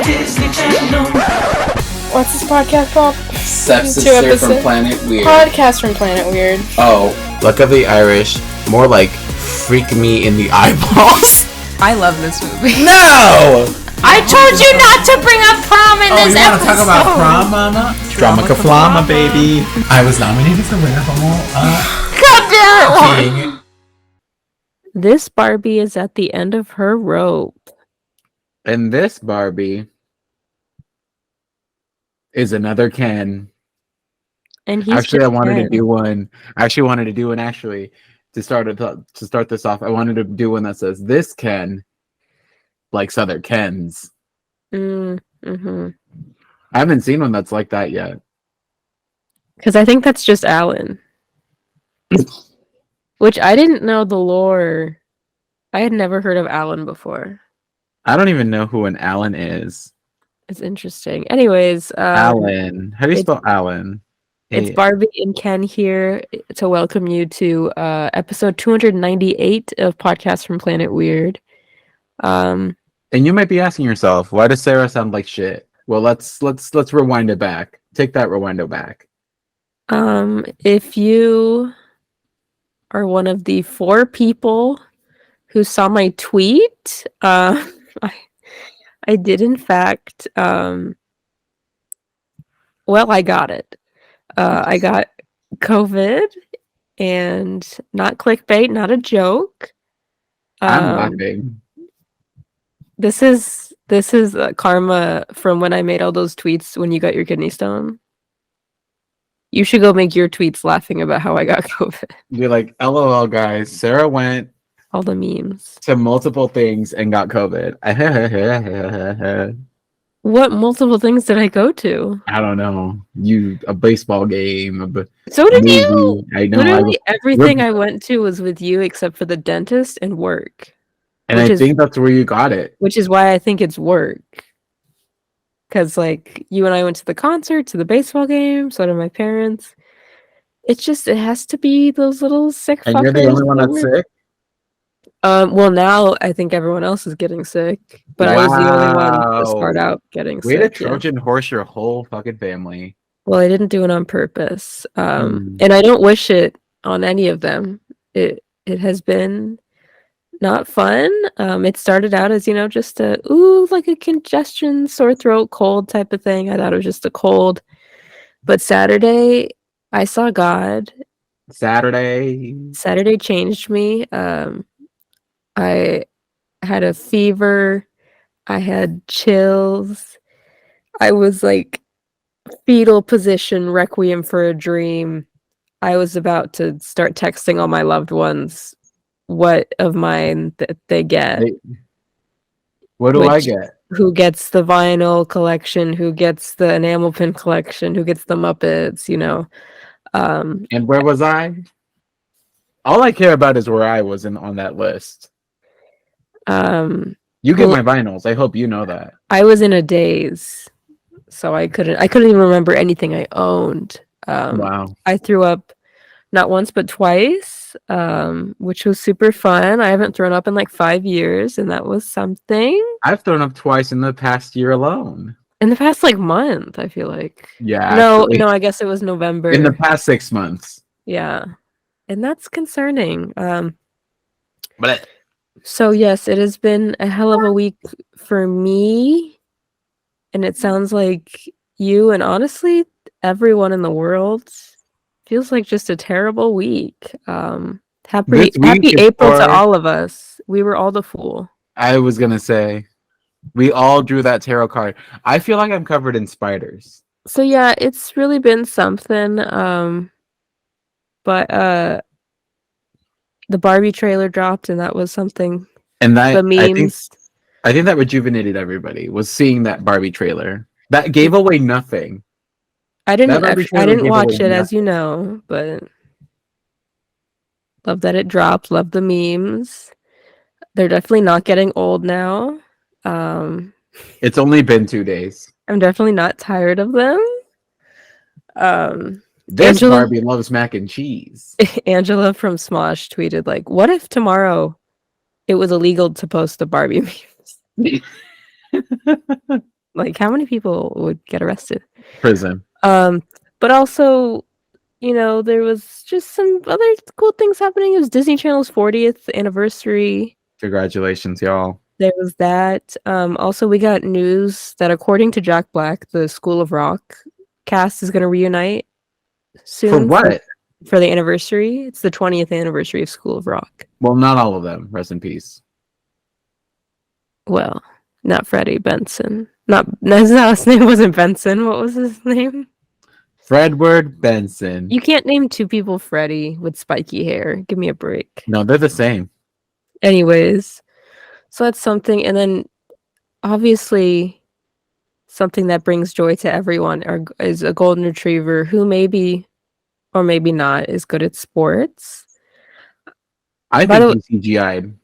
Disney Channel. What's this podcast called? Sepsis from Planet Weird. Podcast from Planet Weird. Oh, Luck of the Irish. More like freak me in the eyeballs. I love this movie. No! I told you not to bring up prom in this you want episode. to talk about prom, mama? Drama-ka-flama, baby. I was nominated for winner from God damn it. King. This Barbie is at the end of her rope. And this Barbie is another Ken. And he's Actually, I wanted Ken. to do one. To start this off. I wanted to do one that says this Ken likes other Kens. Mm-hmm. I haven't seen one that's like that yet. Because I think that's just Alan. Which I didn't know the lore. I had never heard of Alan before. I don't even know who an Alan is. It's interesting. Anyways, Alan. How do you spell Alan? It's Barbie and Ken here to welcome you to episode 298 of Podcast from Planet Weird. And you might be asking yourself, why does Sarah sound like shit? Well, let's rewind it back. Take that rewindo back. If you are one of the 4 people who saw my tweet, I did in fact, I got it. I got COVID, and not clickbait, not a joke. I'm laughing. This is karma from when I made all those tweets when you got your kidney stone. You should go make your tweets laughing about how I got COVID. Be like, LOL, guys. Sarah went All the memes. to multiple things and got COVID. What multiple things did I go to? I don't know. A baseball game. So did you. I know. Literally everything I went to was with you except for the dentist and work. And I think that's where you got it. Which is why I think it's work. Because, like, you and I went to the concert, to the baseball game, so did my parents. It's just, it has to be those little sick fuckers. And you're the only one that's sick? Well, now I think everyone else is getting sick. But I was the only one to start out getting sick. Way to Trojan horse your whole fucking family. Well, I didn't do it on purpose. And I don't wish it on any of them. It has been not fun. It started out as, just like a congestion, sore throat, cold type of thing. I thought it was just a cold. But Saturday, I saw God. Saturday changed me. I had a fever. I had chills. I was like fetal position, requiem for a dream. I was about to start texting all my loved ones what of mine that they get. What do I get? Who gets the vinyl collection? Who gets the enamel pin collection? Who gets the Muppets? And where was I? All I care about is where I was on that list. You get my vinyls. I hope you know that. I was in a daze, so I couldn't even remember anything I owned. Wow. I threw up not once but twice, which was super fun. I haven't thrown up in like 5 years, and that was something. I've thrown up twice in the past year alone. In the past month, I feel like. Yeah. No, I guess it was November. In the past 6 months. Yeah. And that's concerning. But So yes, it has been a hell of a week for me. And it sounds like you and honestly everyone in the world feels like just a terrible week. Happy April to all of us. We were all the fool. I was gonna say, we all drew that tarot card. I feel like I'm covered in spiders. So yeah, it's really been something. But the Barbie trailer dropped, and that was something. And that the memes. I think that rejuvenated everybody. Was seeing that Barbie trailer. That gave away nothing. I didn't watch it, as you know, but love that it dropped. Love the memes. They're definitely not getting old now. It's only been 2 days. I'm definitely not tired of them. Barbie loves mac and cheese. Angela from Smosh tweeted, like, what if tomorrow it was illegal to post the Barbie memes? Like, how many people would get arrested? Prison. But also, there was just some other cool things happening. It was Disney Channel's 40th anniversary. Congratulations, y'all. There was that. Also, we got news that according to Jack Black, the School of Rock cast is going to reunite soon. For what? For the anniversary. It's the 20th anniversary of School of Rock. Well, not all of them. Rest in peace. Well, not Freddie Benson. His last name wasn't Benson. What was his name? Fredward Benson. You can't name two people Freddie with spiky hair. Give me a break. No, they're the same. Anyways, so that's something. And then, obviously, something that brings joy to everyone is a golden retriever who maybe or maybe not is good at sports. I think he's CGI'd.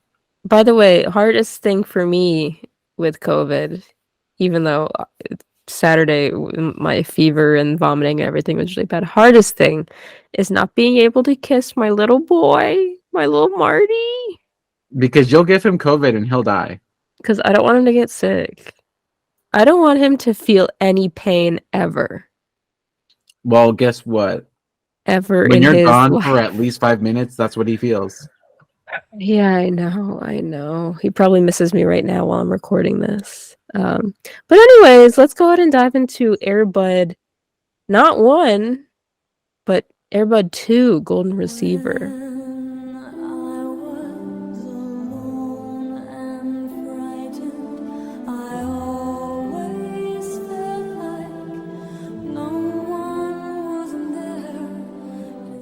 By the way, hardest thing for me with COVID, even though Saturday my fever and vomiting and everything was really bad, hardest thing is not being able to kiss my little boy, my little Marty. Because you'll give him COVID and he'll die. Because I don't want him to get sick. I don't want him to feel any pain ever. Well, guess what? Ever when in you're his gone life. for at least 5 minutes, that's what he feels. Yeah, I know. He probably misses me right now while I'm recording this. But anyways, let's go ahead and dive into Air Bud, not 1, but Air Bud 2 Golden Receiver.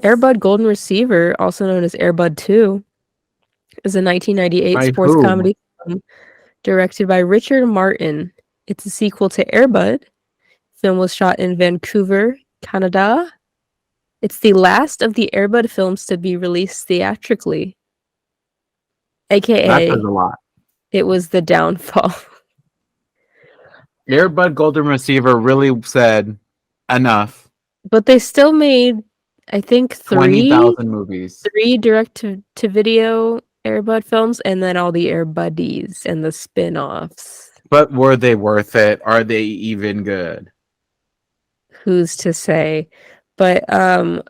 Air Bud Golden Receiver, also known as Air Bud 2, is a 1998 By sports whom? comedy film directed by Richard Martin. It's a sequel to Air Bud. The film was shot in Vancouver, Canada. It's the last of the Air Bud films to be released theatrically. That AKA, says a lot. it was the downfall. Air Bud Golden Receiver really said enough. But they still made, I think, 20,000 movies. 3 direct-to-video Air Bud films, and then all the Air Buddies and the spin-offs. But were they worth it? Are they even good? Who's to say? But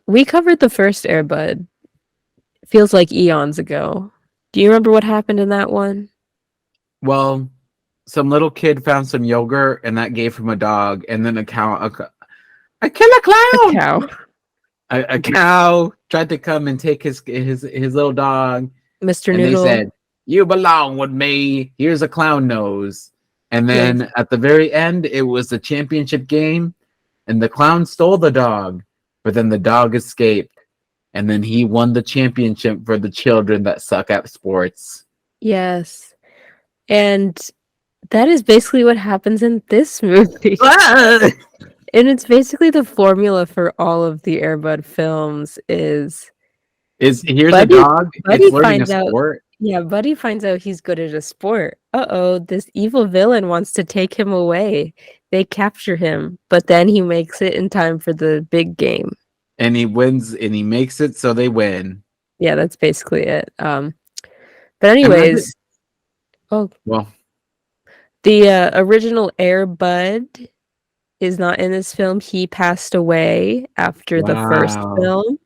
we covered the first Air Bud. Feels like eons ago. Do you remember what happened in that one? Well, some little kid found some yogurt and that gave him a dog, and then a cow. I kill a clown. A cow. A cow tried to come and take his little dog. Mr. And Noodle. they said, "You belong with me. Here's a clown nose." And then at the very end, it was the championship game, and the clown stole the dog, but then the dog escaped, and then he won the championship for the children that suck at sports. Yes. And that is basically what happens in this movie. And it's basically the formula for all of the Air Bud films here's a dog, Buddy it's learning a finds out- sport. Yeah, Buddy finds out he's good at a sport. Uh-oh, this evil villain wants to take him away. They capture him, but then he makes it in time for the big game. And he wins, and he makes it, so they win. Yeah, that's basically it. But anyways, Well, the original Air Bud is not in this film. He passed away after the first film.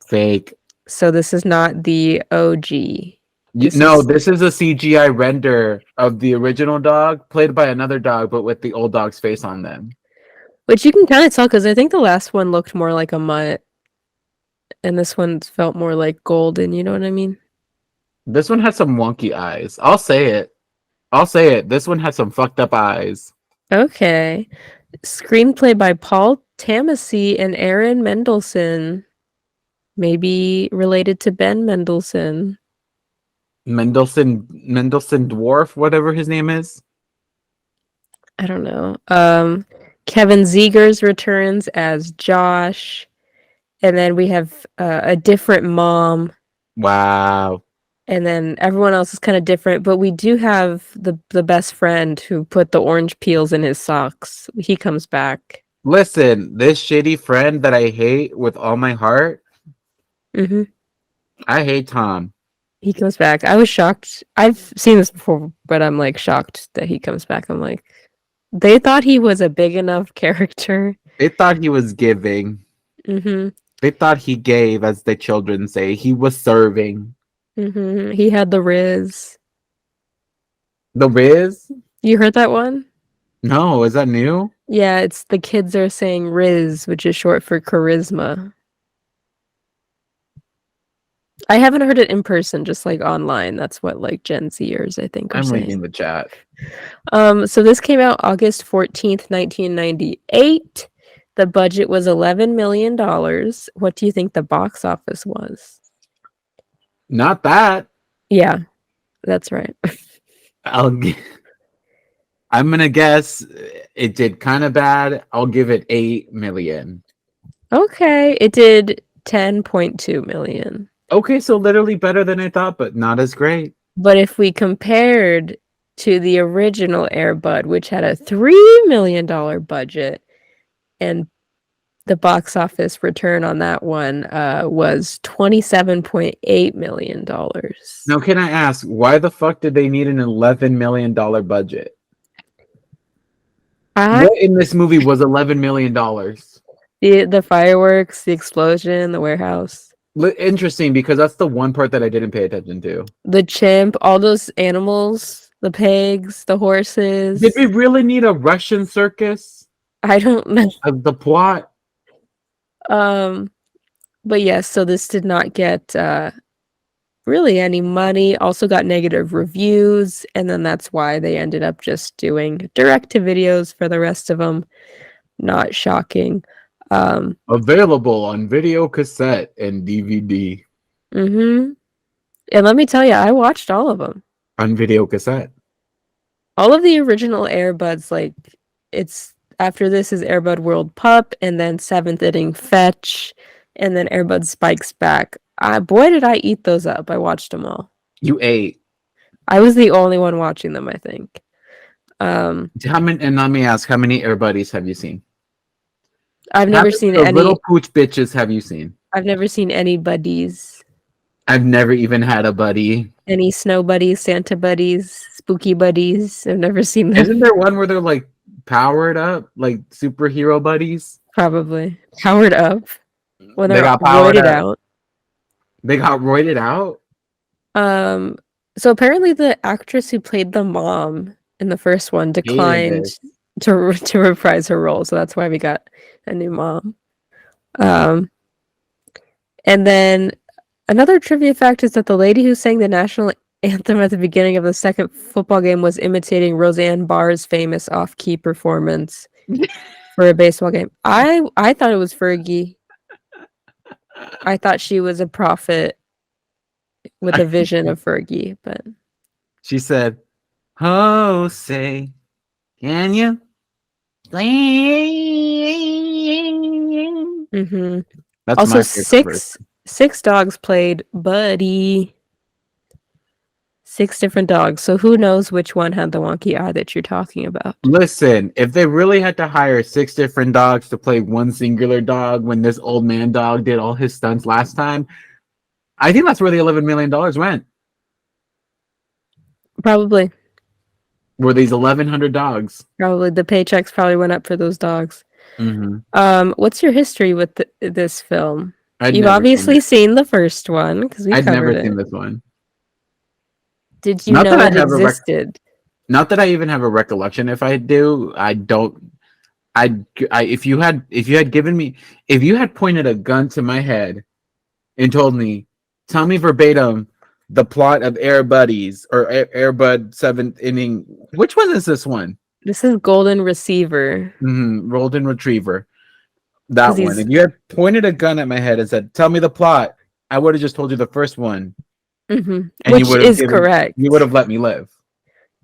Fake. So this is not the OG. This is a CGI render of the original dog, played by another dog, but with the old dog's face on them. Which you can kind of tell, because I think the last one looked more like a mutt, and this one felt more like golden, you know what I mean? This one has some wonky eyes. I'll say it. This one has some fucked up eyes. Okay. Screenplay by Paul Tamassi and Aaron Mendelsohn. Maybe related to Ben Mendelsohn. Mendelsohn Dwarf, whatever his name is. I don't know. Kevin Zegers returns as Josh. And then we have a different mom. Wow. And then everyone else is kind of different, but we do have the best friend who put the orange peels in his socks. He comes back. Listen, this shitty friend that I hate with all my heart, Mm-hmm. I hate Tom. He comes back. I was shocked. I've seen this before, but I'm like shocked that he comes back. I'm like, they thought he was a big enough character. They thought he was giving. Mm-hmm. They thought he gave, as the children say. He was serving. Mm-hmm. He had the Riz. The Riz? You heard that one? No, is that new? Yeah, it's the kids are saying Riz, which is short for charisma. I haven't heard it in person, just like online. That's what like Gen Zers, I think, are I'm saying. reading the chat. So this came out August 14th, 1998. The budget was $11 million. What do you think the box office was? Not that. Yeah, that's right. I'm gonna guess it did kind of bad. I'll give it 8 million. Okay, it did 10.2 million. Okay, so literally better than I thought, but not as great. But if we compared to the original Air Bud, which had a $3 million budget, and the box office return on that one was $27.8 million. Now, can I ask, why the fuck did they need an $11 million budget? What in this movie was $11 million? The fireworks, the explosion, the warehouse. Interesting, because that's the one part that I didn't pay attention to. The chimp, all those animals, the pigs, the horses. Did we really need a Russian circus? I don't know. Of the plot? But yes, so this did not get really any money. Also got negative reviews, and then that's why they ended up just doing direct-to-videos for the rest of them. Not shocking. Available on video cassette and DVD. Mm-hmm. And let me tell you, I watched all of them. On video cassette. All of the original Air Buds, like, it's after this is Air Bud World Pup, and then Seventh Inning Fetch, and then Air Bud Spikes Back. Boy, did I eat those up. I watched them all. You ate. I was the only one watching them, I think. How many, and let me ask, how many Air Buddies have you seen? I've never seen any. Little pooch bitches have you seen? I've never seen any buddies. I've never even had a buddy. Any snow buddies, Santa buddies, spooky buddies. I've never seen them. Isn't there one where they're like powered up, like superhero buddies? Probably. Powered up. When They they're got powered roided up. out. They got roided out? So apparently the actress who played the mom in the first one declined to reprise her role, so that's why we got a new mom. And then another trivia fact is that the lady who sang the national anthem at the beginning of the second football game was imitating Roseanne Barr's famous off-key performance for a baseball game. I thought it was Fergie. I thought she was a prophet with a vision of Fergie, but she said, "Oh, say, can you?" Mm-hmm. That's also my favorite six dogs played Buddy. 6 different dogs. So who knows which one had the wonky eye that you're talking about? Listen, if they really had to hire 6 different dogs to play one singular dog when this old man dog did all his stunts last time, I think that's where the $11 million went. Probably. Were these 1,100 dogs? Probably. The paychecks probably went up for those dogs. Mm-hmm. What's your history with this film? You've You've obviously seen the first one because we covered it. I'd never seen this one. Did you know it existed? Not that I even have a recollection. If I do, I don't. If you had pointed a gun to my head and told me, tell me verbatim the plot of Air Buddies or Air Bud 7th Inning. Which one is this one? This is Golden Receiver. Golden Retriever. That one. If you had pointed a gun at my head and said, tell me the plot, I would have just told you the first one. Mm-hmm. Which is correct. You would have let me live.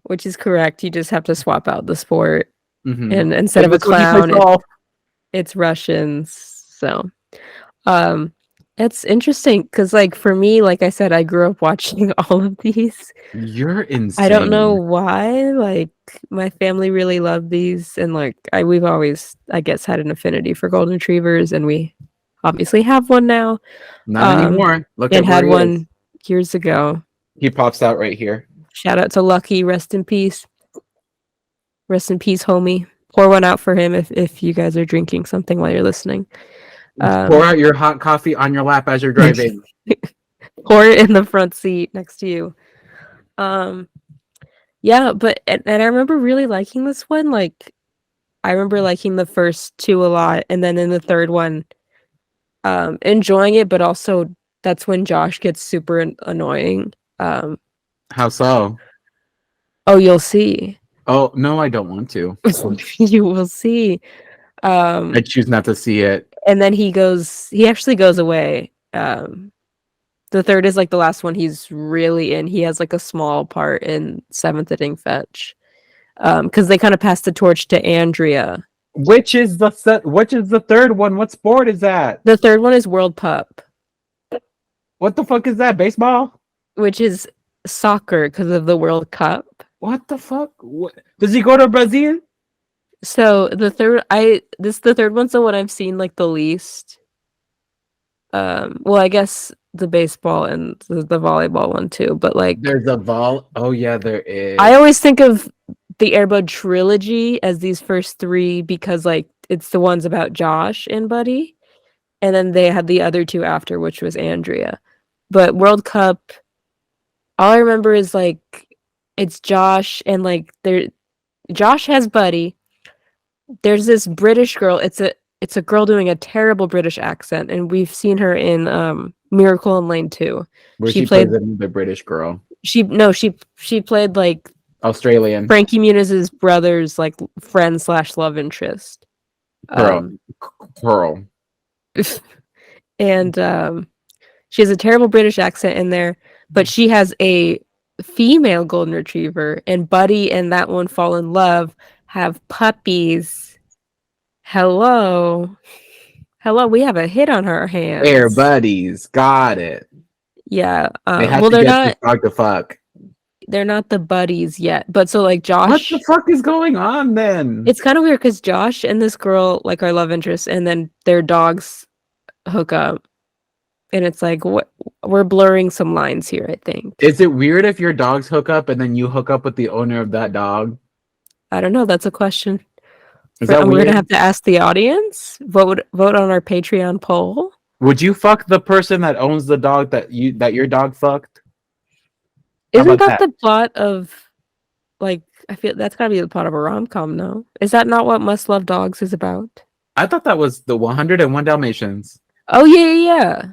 Which is correct. You just have to swap out the sport. Mm-hmm. And instead of a clown, it's Russians. So it's interesting because, like, for me, like I said, I grew up watching all of these. You're insane. I don't know why. Like, my family really loved these, and like we've always, I guess, had an affinity for golden retrievers, and we obviously have one now. Not anymore. Look, and had one like years ago. He pops out right here. Shout out to Lucky, rest in peace. Rest in peace, homie. Pour one out for him if you guys are drinking something while you're listening. Pour out your hot coffee on your lap as you're driving. Pour it in the front seat next to you. Yeah, but and I remember really liking this one. Like, I remember liking the first two a lot, and then in the third one, enjoying it, but also that's when Josh gets super annoying. How so? Oh, you'll see. Oh, no, I don't want to. You will see. I choose not to see it. And then he actually goes away. The third is like the last one he's really in. He has like a small part in Seventh Inning Fetch. Because they kind of passed the torch to Andrea. Which is the third one? What sport is that? The third one is World Pup. What the fuck is that? Baseball? Which is soccer because of the World Cup. What the fuck? What? Does he go to Brazil? So the third one's the one I've seen like the least. Well, I guess the baseball and the volleyball one too, but like there's a vol. Oh yeah, there is. I always think of the Air Bud trilogy as these first three because like it's the ones about Josh and Buddy, and then they had the other two after, which was Andrea. But World Cup, all I remember is like it's Josh and like Josh has Buddy. There's this British girl. It's a girl doing a terrible British accent, and we've seen her in Miracle in Lane 2. Where she played the British girl. She played like Australian Frankie Muniz's brother's like friend / love interest. Pearl. And she has a terrible British accent in there, but she has a female golden retriever, and Buddy and that one fall in love, have puppies. Hello, we have a hit on our hands. Air buddies, got it. Yeah. Well, they're not dog to fuck. They're not the buddies yet, but so like Josh. What the fuck is going on then? It's kind of weird because Josh and this girl like are love interests, and then their dogs hook up, and it's like what we're blurring some lines here. I think. Is it weird if your dogs hook up and then you hook up with the owner of that dog? I don't know. That's a question. Is that we're weird? gonna have to ask the audience. Vote on our Patreon poll. Would you fuck the person that owns the dog that your dog fucked? Isn't that the plot of like I feel that's gotta be the plot of a rom-com, no? Is that not what Must Love Dogs is about? I thought that was the 101 Dalmatians. Oh yeah.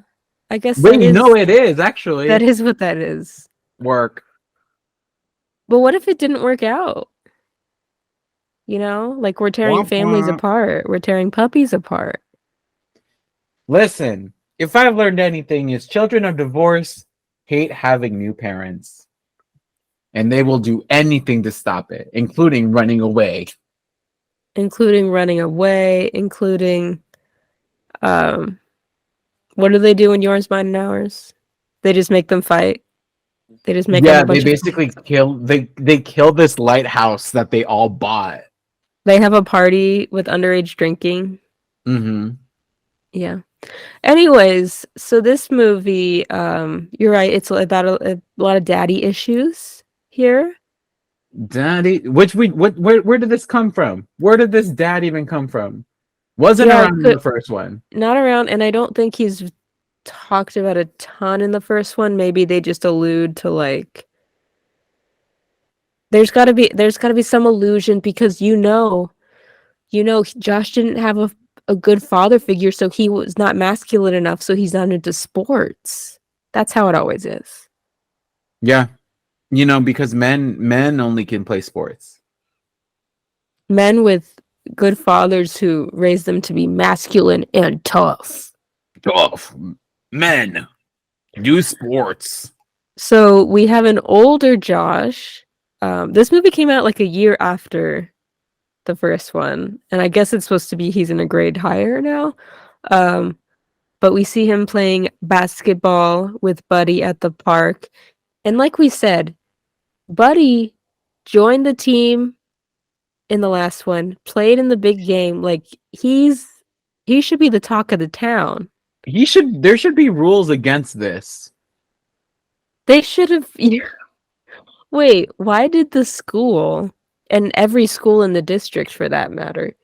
I guess Wait, no, it is actually. That is what that is. Work. But what if it didn't work out? You know, like we're tearing families apart. We're tearing puppies apart. Listen, if I've learned anything, is children of divorce hate having new parents. And they will do anything to stop it, including running away. Including what do they do in Yours, Mine, and Ours? They just make them fight. They just make they basically kill this lighthouse that they all bought. They have a party with underage drinking. Mm-hmm. Yeah. Anyways, so this movie, you're right. It's about a lot of daddy issues here. Daddy, where did this come from? Where did this dad even come from? Wasn't around in the first one. Not around, and I don't think he's talked about a ton in the first one. Maybe they just allude to like there's gotta be some allusion because you know Josh didn't have a good father figure, so he was not masculine enough, so he's not into sports. That's how it always is. Yeah. You know, because men only can play sports. Men with good fathers who raise them to be masculine and tough. Tough men do sports. So we have an older Josh. This movie came out like a year after the first one, and I guess it's supposed to be he's in a grade higher now. But we see him playing basketball with Buddy at the park, and like we said, Buddy joined the team in the last one, played in the big game. Like he should be the talk of the town. There should be rules against this. They should have. Wait, why did the school, and every school in the district for that matter,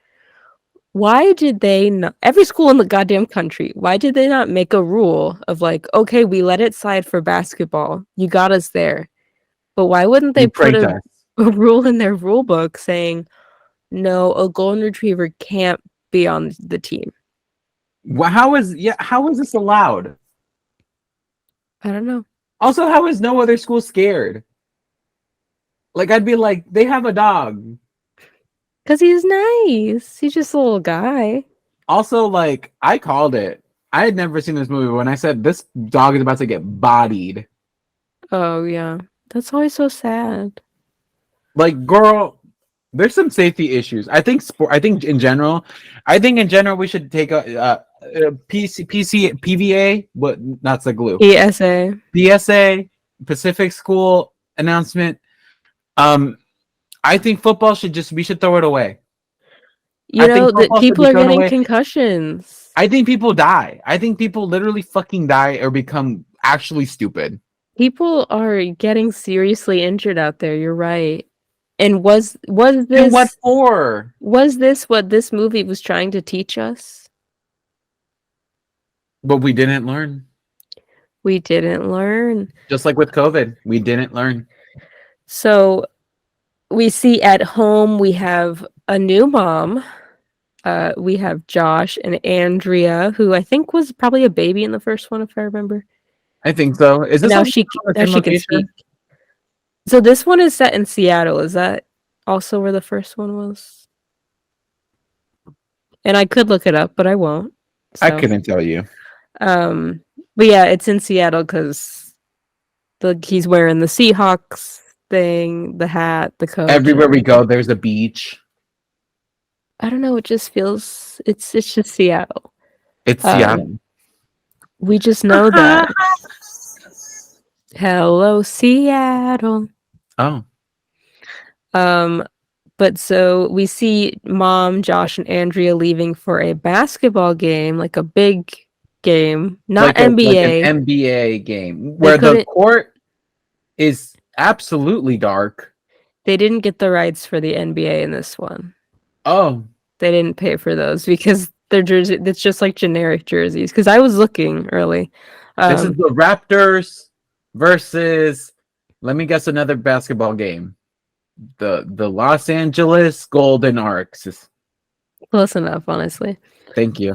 why did they not, every school in the goddamn country, why did they not make a rule of like, okay, we let it slide for basketball. You got us there. But why wouldn't they You put pranked a, us. a rule in their rule book saying, no, a golden retriever can't be on the team? Well, how is this allowed? I don't know. Also, how is no other school scared? Like, I'd be like, they have a dog. Because he's nice. He's just a little guy. Also, like, I called it. I had never seen this movie, but when I said this dog is about to get bodied. Oh, yeah. That's always so sad. Like, girl, there's some safety issues. I think in general we should take a PVA, but that's the glue. ESA. PSA, Pacific School announcement. I think we should throw it away. You know, that people are getting concussions. I think people die. I think people literally fucking die or become actually stupid. People are getting seriously injured out there. You're right. And was this And what for? Was this what this movie was trying to teach us? But we didn't learn. We didn't learn. Just like with COVID, we didn't learn. So we see at home we have a new mom. We have Josh and Andrea, who I think was probably a baby in the first one, if I remember. I think so. Is this now she can speak? So this one is set in Seattle. Is that also where the first one was? And I could look it up, but I won't. So. I couldn't tell you. But yeah, it's in Seattle because he's wearing the Seahawks thing, the hat, the coat. Everywhere we go, there's a beach. I don't know. It just feels it's just Seattle. It's Seattle. We just know that. Hello, Seattle. Oh. But so we see Mom, Josh, and Andrea leaving for a basketball game, like a big game, not like NBA. Like an NBA game where the court is absolutely dark. They didn't get the rights for the NBA in this one. Oh. They didn't pay for those because they're jersey. It's just like generic jerseys. Because I was looking early. This is the Raptors versus, let me guess, another basketball game. The Los Angeles Golden Arcs. Close enough, honestly. Thank you.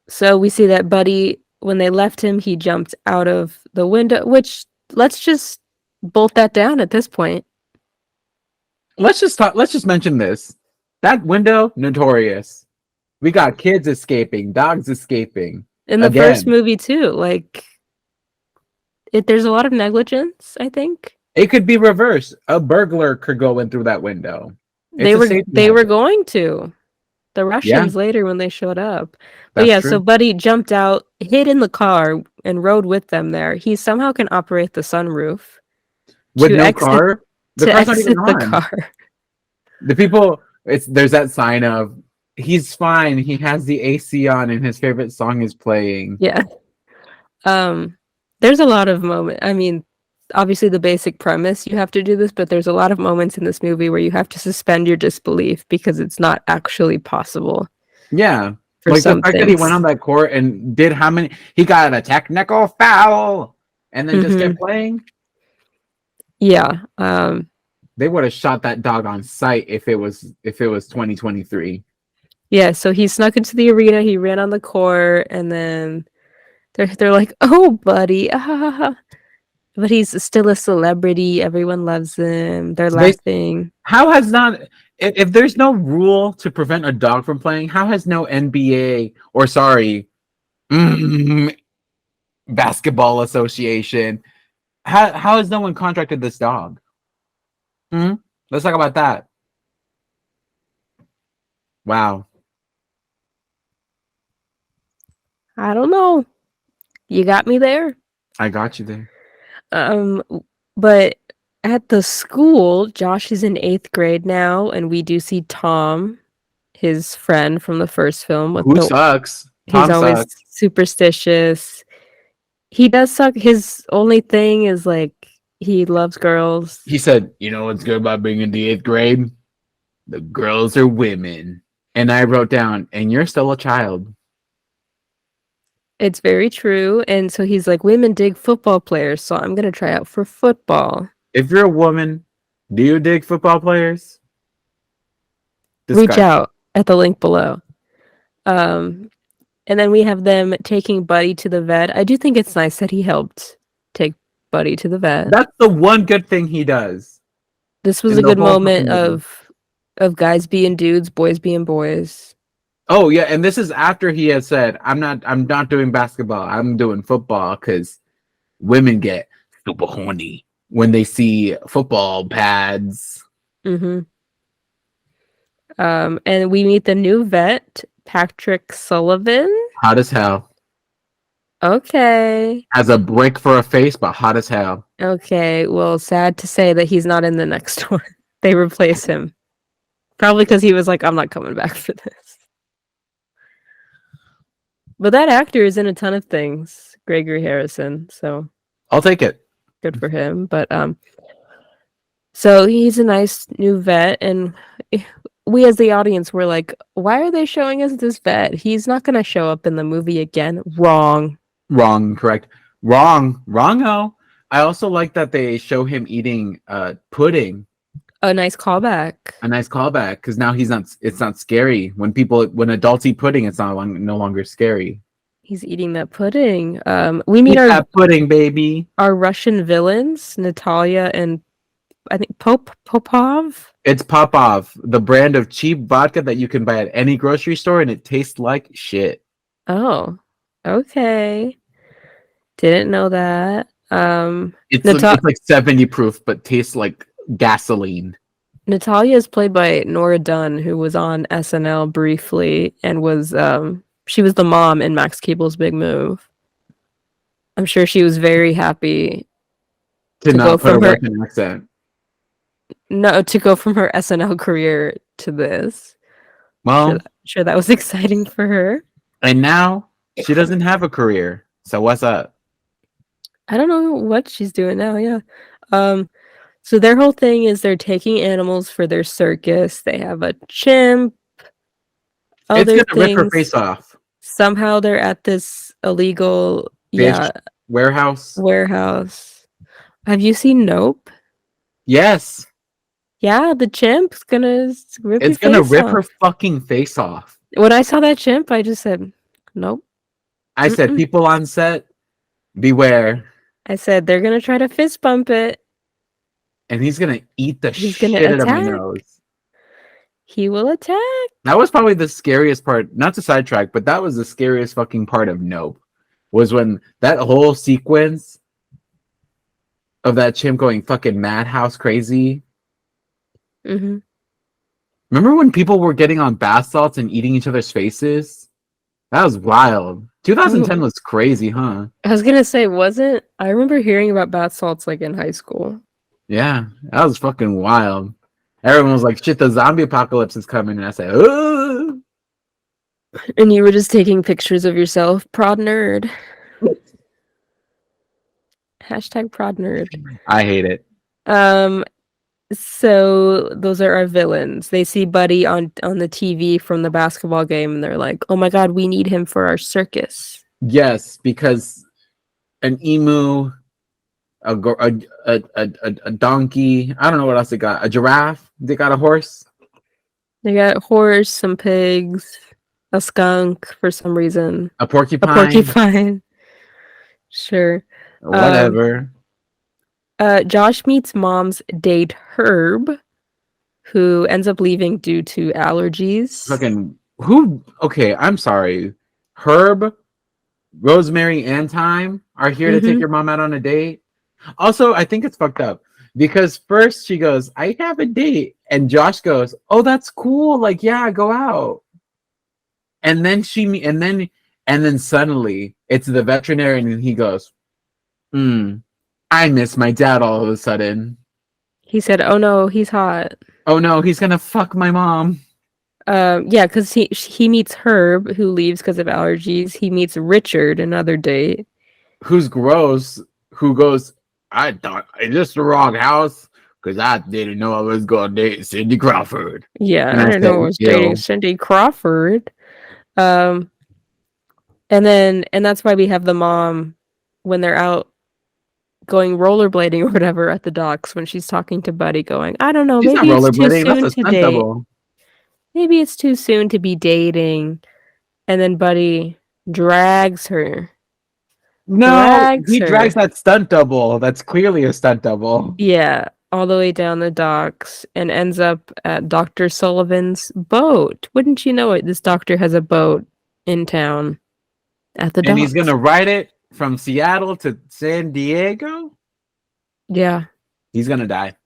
So we see that Buddy, when they left him, he jumped out of the window, which let's just bolt that down at this point. Let's just mention this. That window, notorious. We got kids escaping, dogs escaping. In the first movie too, like there's a lot of negligence, I think. It could be reversed. A burglar could go in through that window. They were going to. The Russians later when they showed up. But That's true. So Buddy jumped out, hid in the car, and rode with them there. He somehow can operate the sunroof. With no car? The car's not even on. The car. The people, there's that sign of, he's fine, he has the AC on, and his favorite song is playing. Yeah. There's a lot of moments. I mean, obviously the basic premise, you have to do this, but there's a lot of moments in this movie where you have to suspend your disbelief because it's not actually possible. Yeah. Like the fact that he went on that court and did he got a technical foul and then just kept playing. Yeah. They would have shot that dog on sight if it was 2023. Yeah, so he snuck into the arena, he ran on the court, and then they're like, "Oh, Buddy." But he's still a celebrity. Everyone loves him. They're laughing. How has not, if there's no rule to prevent a dog from playing, how has no NBA or basketball association, how has no one contracted this dog? Let's talk about that. Wow. I don't know. You got me there. I got you there. But at the school, Josh is in 8th grade now, and we do see Tom, his friend from the first film. Who sucks. He's always superstitious. He does suck. His only thing is like he loves girls. He said, "You know what's good about being in the 8th grade? The girls are women." And I wrote down, "And you're still a child." It's very true. And so he's like, women dig football players, so I'm gonna try out for football. If you're a woman, do you dig football players? Reach out at the link below. And then we have them taking Buddy to the vet. I do think it's nice that he helped take Buddy to the vet. That's the one good thing he does. This was in a the good whole moment fucking movie. of guys being dudes, boys being boys. Oh yeah, and this is after he had said, I'm not doing basketball. I'm doing football because women get super horny when they see football pads." Mm-hmm. And we meet the new vet, Patrick Sullivan. Hot as hell. Okay. Has a brick for a face, but hot as hell. Okay. Well, sad to say that he's not in the next one. They replace him. Probably because he was like, I'm not coming back for this. But that actor is in a ton of things, Gregory Harrison. So I'll take it. good for him. But so he's a nice new vet, and we as the audience were like, why are they showing us this vet? He's not gonna show up in the movie again. Wrong. Correct. Wrong-o. I also like that they show him eating pudding. A nice callback. A nice callback, because now it's not scary. When adults eat pudding, it's no longer scary. He's eating that pudding. We meet Eat that pudding, baby. our Russian villains, Natalia and I think Popov. It's Popov, the brand of cheap vodka that you can buy at any grocery store, and it tastes like shit. Oh, okay. Didn't know that. It's like 70 proof, but tastes like gasoline. Natalia is played by Nora Dunn, who was on SNL briefly and was she was the mom in Max Keeble's Big Move. I'm sure she was very happy To to not go put a from her Russian accent. to go from her SNL career to this. Well, Sure that was exciting for her. and now she doesn't have a career. So what's up? I don't know what she's doing now, yeah. So their whole thing is they're taking animals for their circus. They have a chimp. Other It's gonna rip her things. face off. Somehow they're at this illegal Fish warehouse. warehouse. Have you seen Nope? Yes. Yeah, the chimp's gonna rip It's your gonna face rip off. her fucking face off. When I saw that chimp, I just said, nope. I said, Mm-mm. people on set, beware. I said they're gonna try to fist bump it. And he's gonna eat the He's shit gonna out of my attack. nose. He will attack. That was probably the scariest part. Not to sidetrack, but that was the scariest fucking part of Nope. Was when that whole sequence of that chimp going fucking madhouse crazy. Mm-hmm. Remember when people were getting on bath salts and eating each other's faces? That was wild. 2010 was crazy, huh? I was gonna say, I remember hearing about bath salts like in high school. Yeah, that was fucking wild. Everyone was like, shit, the zombie apocalypse is coming. And I said, oh. And you were just taking pictures of yourself. Prod nerd. Hashtag prod nerd. I hate it. So those are our villains. They see Buddy on the TV from the basketball game, and they're like, "Oh my god, we need him for our circus." Yes, because an emu, a donkey. I don't know what else they got. A giraffe. They got a horse. They got a horse, some pigs, a skunk for some reason, A porcupine. a porcupine. Sure. Whatever. Josh meets mom's date Herb, who ends up leaving due to allergies. Fucking who? Okay, I'm sorry. Herb, Rosemary, and Thyme are here to take your mom out on a date. Also, I think it's fucked up because first she goes, "I have a date," and Josh goes, "Oh, that's cool. Like, yeah, go out." And then and then suddenly it's the veterinarian, and he goes, I miss my dad all of a sudden." He said, "Oh no, he's hot." Oh no, he's gonna fuck my mom. Yeah, because he meets Herb, who leaves because of allergies. He meets Richard, another date. who's gross, who goes, I thought, is this the wrong house? Because I didn't know I was going to date Cindy Crawford. Yeah, And I I didn't know I said, was dating ew. Cindy Crawford. And that's why we have the mom when they're out going rollerblading or whatever at the docks when she's talking to Buddy going, I don't know, She's not maybe it's too rollerblading. That's soon a to stunt date. double. Maybe it's too soon to be dating. And then Buddy drags her. No, he drags that stunt double. That's clearly a stunt double. Yeah, all the way down the docks and ends up at Dr. Sullivan's boat. Wouldn't you know it? This doctor has a boat in town at the And docks. he's going to ride it from Seattle to San Diego? Yeah. He's going to die.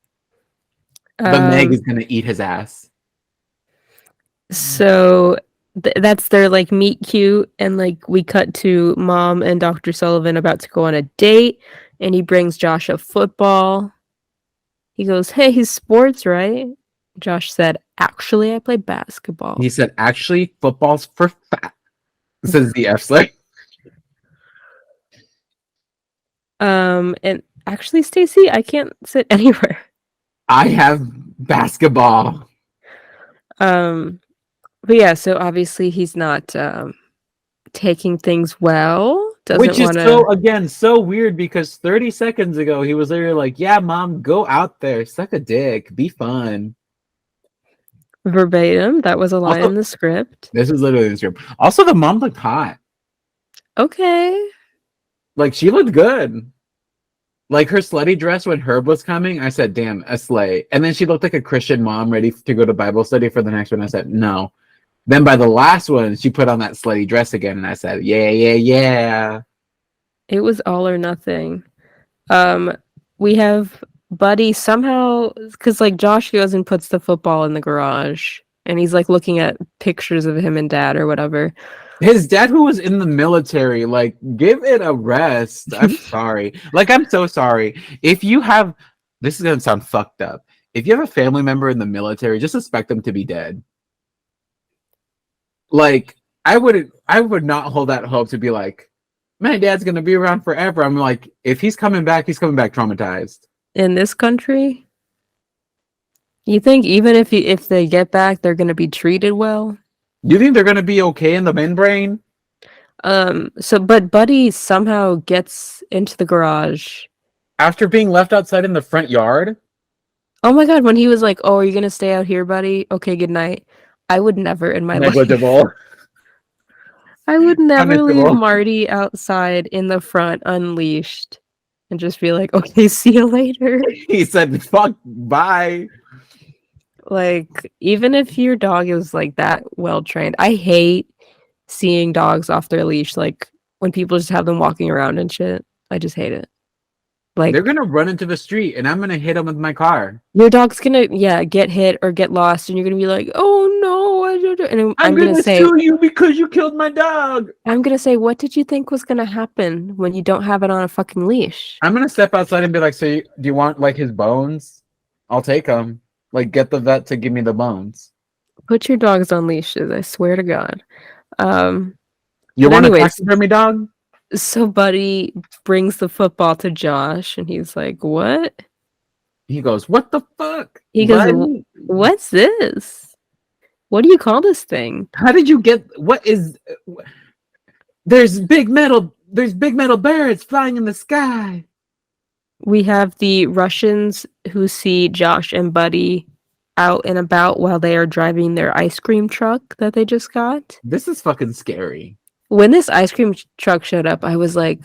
But Meg is going to eat his ass. So that's their like meet cute, and like we cut to Mom and Dr. Sullivan about to go on a date, and he brings Josh a football. He goes, "Hey, he's sports, right?" Josh said, "Actually, I play basketball." He said, actually, football's for fat. Says the F slur. And actually, Stacy, I can't sit anywhere. I have basketball. But yeah, so obviously he's not taking things well. Which is so weird because 30 seconds ago he was literally like, yeah, Mom, go out there, suck a dick, be fun. Verbatim, that was a line Also, in the script. This is literally the script. Also, the mom looked hot. Okay. Like, she looked good. Like, her slutty dress when Herb was coming, I said, damn, a slay. And then she looked like a Christian mom ready to go to Bible study for the next one. I said, no. Then by the last one, she put on that slutty dress again, and I said, yeah. It was all or nothing. We have Buddy somehow, because like Josh goes and puts the football in the garage, and he's like looking at pictures of him and Dad or whatever. His dad, who was in the military, like, give it a rest. I'm sorry. Like, I'm so sorry. If you have, this is gonna sound fucked up. If you have a family member in the military, just expect them to be dead. Like, I would not hold that hope to be like, my dad's gonna be around forever. I'm like, if he's coming back traumatized. In this country, you think even if they get back, they're gonna be treated well? You think they're gonna be okay in the membrane? But Buddy somehow gets into the garage After being left outside in the front yard? Oh my god, when he was like, "Oh, are you gonna stay out here, buddy? Okay, good night." I would never in my life. Negligible. I would never leave Punishable. Marty outside in the front unleashed and just be like, "Okay, see you later." He said, fuck, bye. Like, even if your dog is like that well trained, I hate seeing dogs off their leash. Like when people just have them walking around and shit. I just hate it. Like They're gonna run into the street and I'm gonna hit them with my car. your dog's gonna get hit or get lost, and you're gonna be like, "Oh no!" And I'm gonna say, sue you because you killed my dog. "I'm gonna say, what did you think was gonna happen when you don't have it on a fucking leash?" I'm gonna step outside and be like, so do you want like his bones? I'll take them. Like, get the vet to give me the bones. Put your dogs on leashes. I swear to God. You But want a anyways- taxidermy dog? So Buddy brings the football to Josh, and he's like, "What?" He goes, what the fuck? He goes, buddy? "What's this? What do you call this thing?" How did you get? What is? There's big metal birds flying in the sky. We have the Russians who see Josh and Buddy out and about while they are driving their ice cream truck that they just got. This is fucking scary. When this ice cream truck showed up, I was like,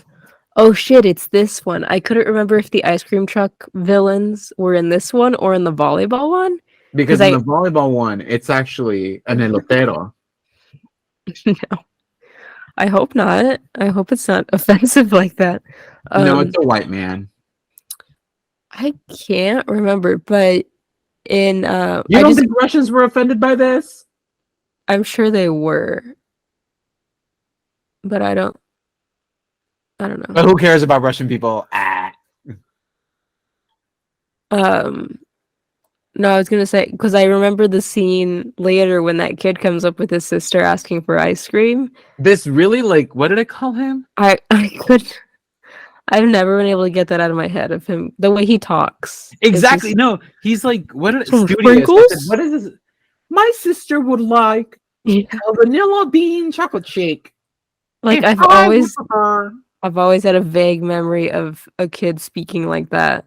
"Oh shit, it's this one." I couldn't remember if the ice cream truck villains were in this one or in the volleyball one. Because 'Cause in the volleyball one, it's actually an elotero. No. I hope not. I hope it's not offensive like that. No, it's a white man. I can't remember, but in You don't think Russians were offended by this? I'm sure they were. But I don't know. But who cares about Russian people? No, I was gonna say, because I remember the scene later when that kid comes up with his sister asking for ice cream. This really, like, what did I call him? I I've never been able to get that out of my head of him. The way he talks. It's Exactly. just, No, he's like, what are Some studious? I said, sprinkles? what is this? My sister would like yeah. a vanilla bean chocolate shake. Like If I've I would always prefer. I've always had a vague memory of a kid speaking like that,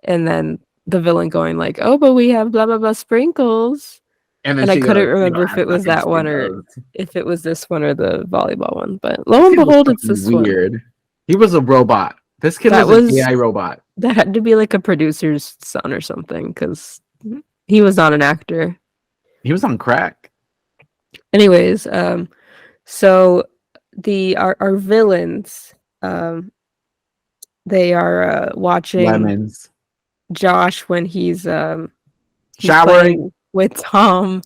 and then the villain going like, "Oh, but we have blah blah blah sprinkles," And then and I she couldn't goes, "You remember don't if have it was fucking that one or sprinkles." if it was this one or the volleyball one. But lo This and kid was behold, it's fucking this one. weird. He was a robot. This kid That was an was AI robot. that had to be like a producer's son or something because he was not an actor. He was on crack. Anyways, so our villains, they are watching Lemons. Josh when he's Showering. playing with Tom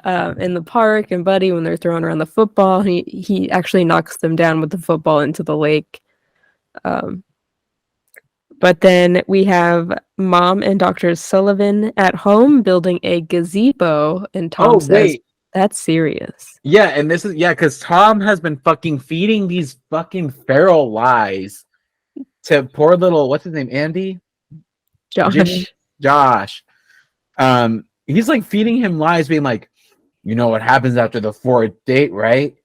in the park, and Buddy when they're throwing around the football. He actually knocks them down with the football into the lake. But then we have Mom and Dr. Sullivan at home building a gazebo, and Tom Oh, says, wait. "That's serious." Yeah, and this is, because Tom has been fucking feeding these fucking feral lies to poor little, what's his name, Andy? Josh, Jimmy? Josh. He's like feeding him lies, being like, you know what happens after the fourth date, right?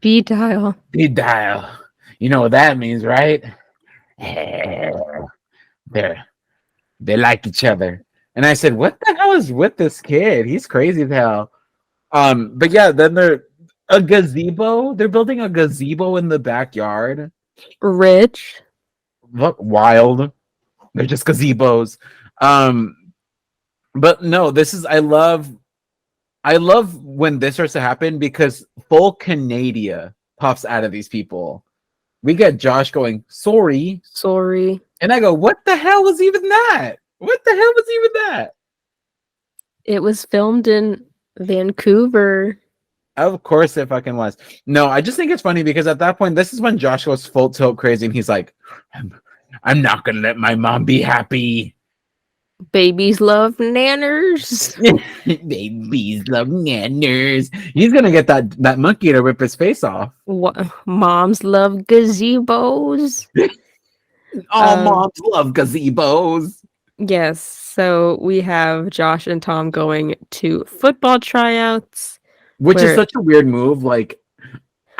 speed dial. Speed dial. You know what that means, right? They like each other. And I said, what the hell is with this kid? He's crazy as hell. But yeah, then they're a gazebo. They're building a gazebo in the backyard. Rich. Look wild. They're just gazebos. But no, this is I love when this starts to happen because full Canada pops out of these people. We get Josh going, sorry. And I go, what the hell was even that? What the hell was even that? It was filmed in Vancouver. Of course it fucking was. No, I just think it's funny because at that point, this is when Josh goes full tilt crazy and he's like, I'm not gonna let my mom be happy. Babies love nanners. Babies love nanners. He's gonna get that monkey to rip his face off. Moms love gazebos. All moms love gazebos. Yes, so we have Josh and Tom going to football tryouts. Which is such a weird move. Like,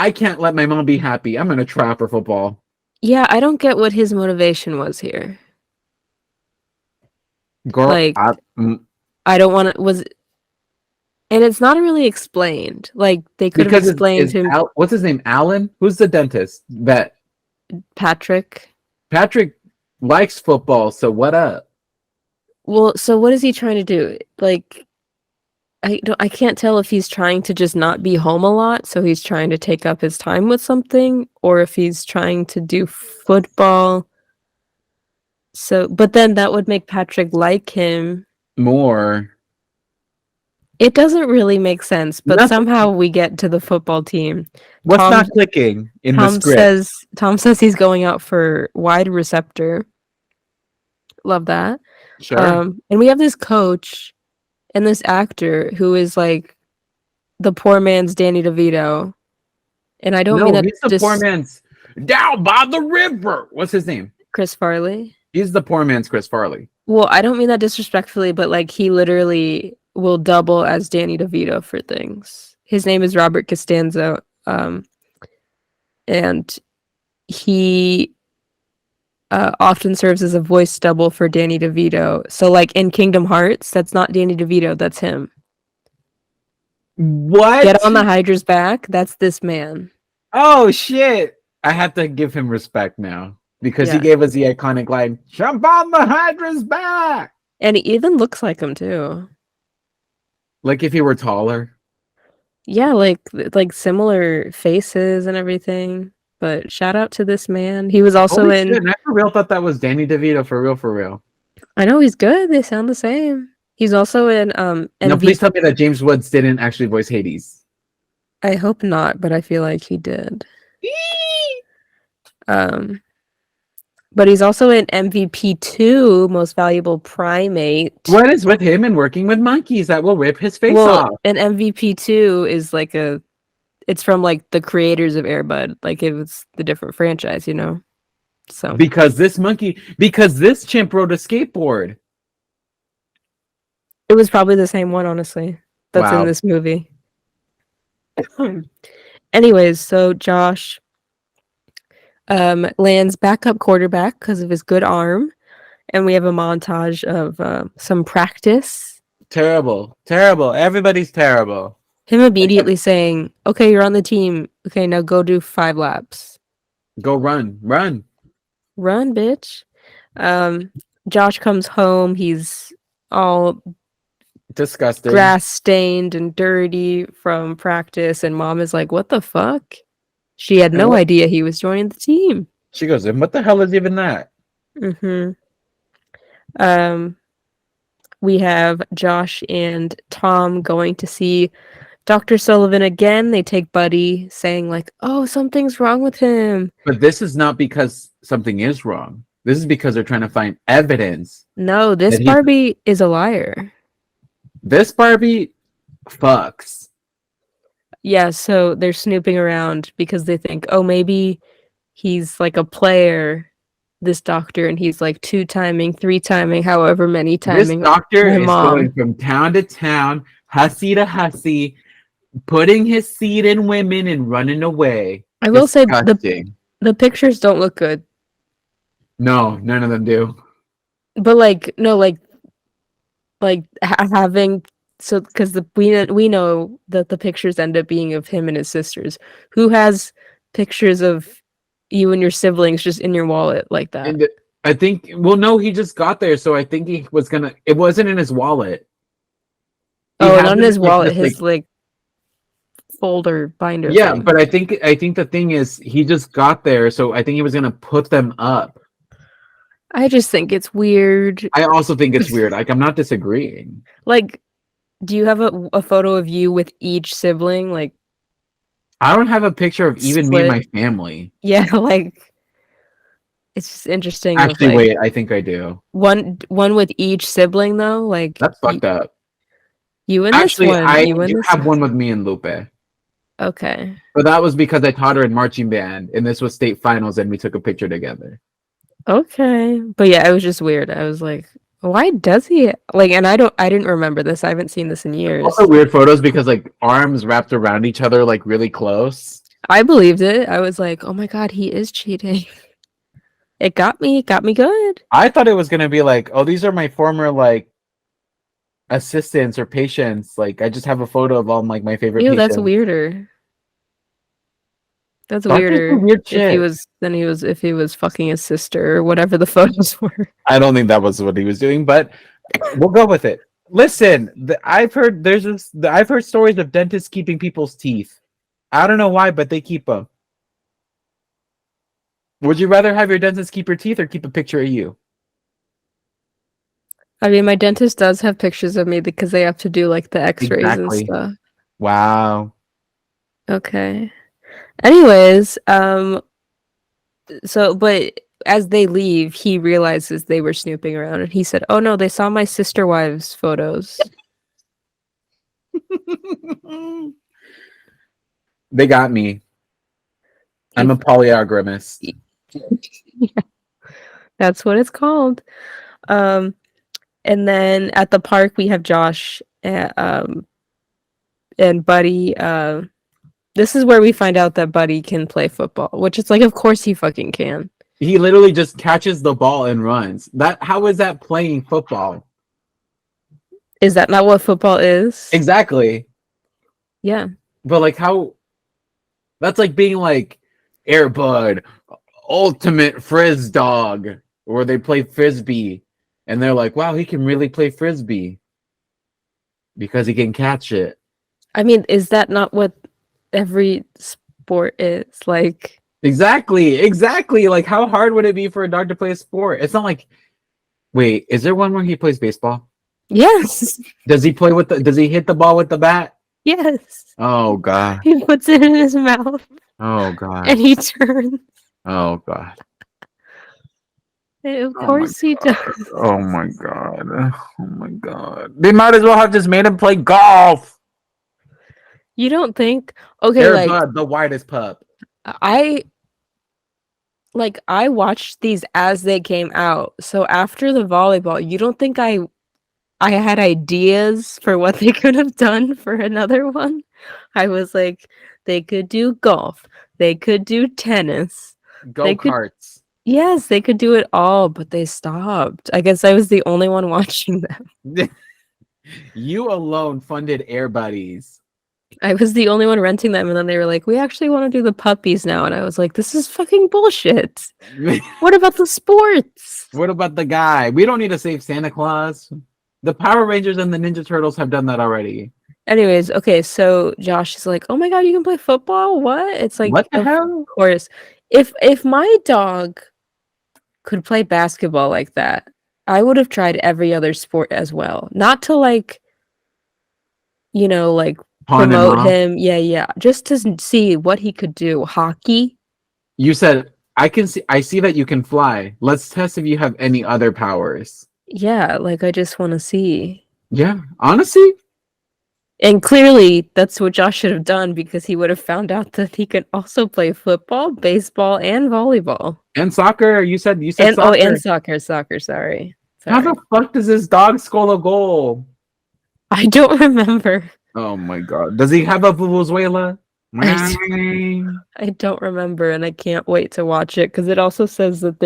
I can't let my mom be happy. I'm gonna try out for football. Yeah, I don't get what his motivation was here. Girl, like, I don't want to. And it's not really explained. Like, they could have explained him. What's his name? Alan? Who's the dentist? Vet. Patrick. Patrick likes football, so what up? Well, so what is he trying to do? Like, I can't tell if he's trying to just not be home a lot, so he's trying to take up his time with something, or if he's trying to do football. So, but then that would make Patrick like him more. It doesn't really make sense, but somehow we get to the football team. What's not clicking in the script? Tom says he's going out for wide receptor. Love that. Sure. And we have this coach and this actor who is like the poor man's Danny DeVito. And I don't mean that he's the poor man's down by the river. What's his name? Chris Farley. He's the poor man's Chris Farley. Well, I don't mean that disrespectfully, but like he literally will double as Danny DeVito for things. His name is Robert Costanzo. And he often serves as a voice double for Danny DeVito. So like in Kingdom Hearts, that's not Danny DeVito, that's him. What? Get on the Hydra's back, that's this man. Oh shit. I have to give him respect now because he gave us the iconic line, jump on the Hydra's back. And he even looks like him too. Like if he were taller. Yeah, like similar faces and everything. But shout out to this man. He was also in. Shit, I for real thought that was Danny DeVito for real. I know he's good. They sound the same. He's also in No, please tell me that James Woods didn't actually voice Hades. I hope not, but I feel like he did. But he's also in MVP 2, Most Valuable Primate. What is with him and working with monkeys that will rip his face off? And MVP 2 is like it's from like the creators of Air Bud. Like it was the different franchise, you know? So Because this chimp rode a skateboard. it was probably the same one, honestly. That's in Wow. this movie. Anyways, so Josh lands backup quarterback because of his good arm, and we have a montage of some practice. Terrible. Everybody's terrible. Him immediately saying, "Okay, you're on the team. Okay, now go do 5 laps. Go run. Run, bitch." Josh comes home. He's all Disgusting. grass stained and dirty from practice, and mom is like, "What the fuck?" She had no idea he was joining the team. She goes, and what the hell is even that? We have Josh and Tom going to see Dr. Sullivan again. They take Buddy, saying like, "Oh, something's wrong with him." But this is not because something is wrong. This is because they're trying to find evidence. No, this Barbie is a liar. This Barbie fucks. Yeah, so they're snooping around because they think, oh, maybe he's like a player, this doctor, and he's like 2-timing, 3-timing, however many timing. This doctor is going from town to town, hussy to hussy, putting his seed in women and running away. I will say the pictures don't look good. No, none of them do. But having so because we know that the pictures end up being of him and his sisters. Who has pictures of you and your siblings just in your wallet like that? And I think, well, no, he just got there, so I think he was gonna. It wasn't in his wallet. Not in his wallet. His folder binder. Yeah, thing. but I think the thing is he just got there, so I think he was gonna put them up. I just think it's weird. I also think it's weird. Like, I'm not disagreeing. Like, do you have a photo of you with each sibling? Like, I don't have a picture of even me and my family. Yeah, like, it's just interesting. Actually, wait, I think I do. One with each sibling, though. Like, that's fucked up. You and actually, this one. I do have one with me and Lupe. Okay. But that was because I taught her in marching band, and this was state finals, and we took a picture together. Okay, but yeah, it was just weird. I was like, why does he like? And I didn't remember this. I haven't seen this in years. Also weird photos because like arms wrapped around each other, like really close. I believed it. I was like, oh my god, he is cheating. It got me good. I thought it was gonna be like, oh, these are my former like assistants or patients. Like I just have a photo of all like my favorite. Ew, patients. that's weirder. That's Doctor's weirder. Weird shit. If he was fucking his sister or whatever the photos were. I don't think that was what he was doing, but we'll go with it. Listen, I've heard stories of dentists keeping people's teeth. I don't know why, but they keep them. Would you rather have your dentist keep your teeth or keep a picture of you? I mean, my dentist does have pictures of me because they have to do like the X-rays and stuff. Wow. Okay. Anyways, so but as they leave, he realizes they were snooping around and he said, "Oh no, they saw my sister wives' photos." They got me. I'm a polyagramist. Yeah, that's what it's called. And then at the park we have Josh and Buddy. This is where we find out that Buddy can play football, which is like, of course he fucking can. He literally just catches the ball and runs. How is that playing football? Is that not what football is? Exactly. Yeah. But like how that's like being like Air Bud, ultimate frizz dog, or they play frisbee and they're like, wow, he can really play frisbee because he can catch it. I mean, is that not what every sport is like? Exactly. Like how hard would it be for a dog to play a sport? It's not like, wait, is there one where he plays baseball? Yes. Does he hit the ball with the bat? Yes. Oh god. He puts it in his mouth. Oh god. And he turns. Oh god. Of course he does. Oh my god. Oh my god. They might as well have just made him play golf. You don't think? Okay, They're like the widest pup. I like I watched these as they came out. So after the volleyball, you don't think I had ideas for what they could have done for another one? I was like, they could do golf, they could do tennis, Go they could karts. yes, they could do it all, but they stopped. I guess I was the only one watching them. You alone funded Air Buddies. I was the only one renting them, and then they were like, "We actually want to do the puppies now," and I was like, "This is fucking bullshit. What about the sports?" What about the guy? We don't need to save Santa Claus. The Power Rangers and the Ninja Turtles have done that already. Anyways, okay, so Josh is like, "Oh my god, you can play football? What?" It's like, What the of hell? course. If my dog could play basketball like that, I would have tried every other sport as well. Not to like, like Pawn him promote off. him. Yeah. Just to see what he could do. Hockey? You said I see that you can fly. Let's test if you have any other powers. Yeah, like I just want to see. Yeah, honestly, And clearly that's what Josh should have done because he would have found out that he can also play football, baseball, and volleyball. and soccer. You said And soccer. and soccer, sorry. How the fuck does this dog score a goal? I don't remember. Oh my god. Does he have a Venezuela? I don't remember, and I can't wait to watch it because it also says that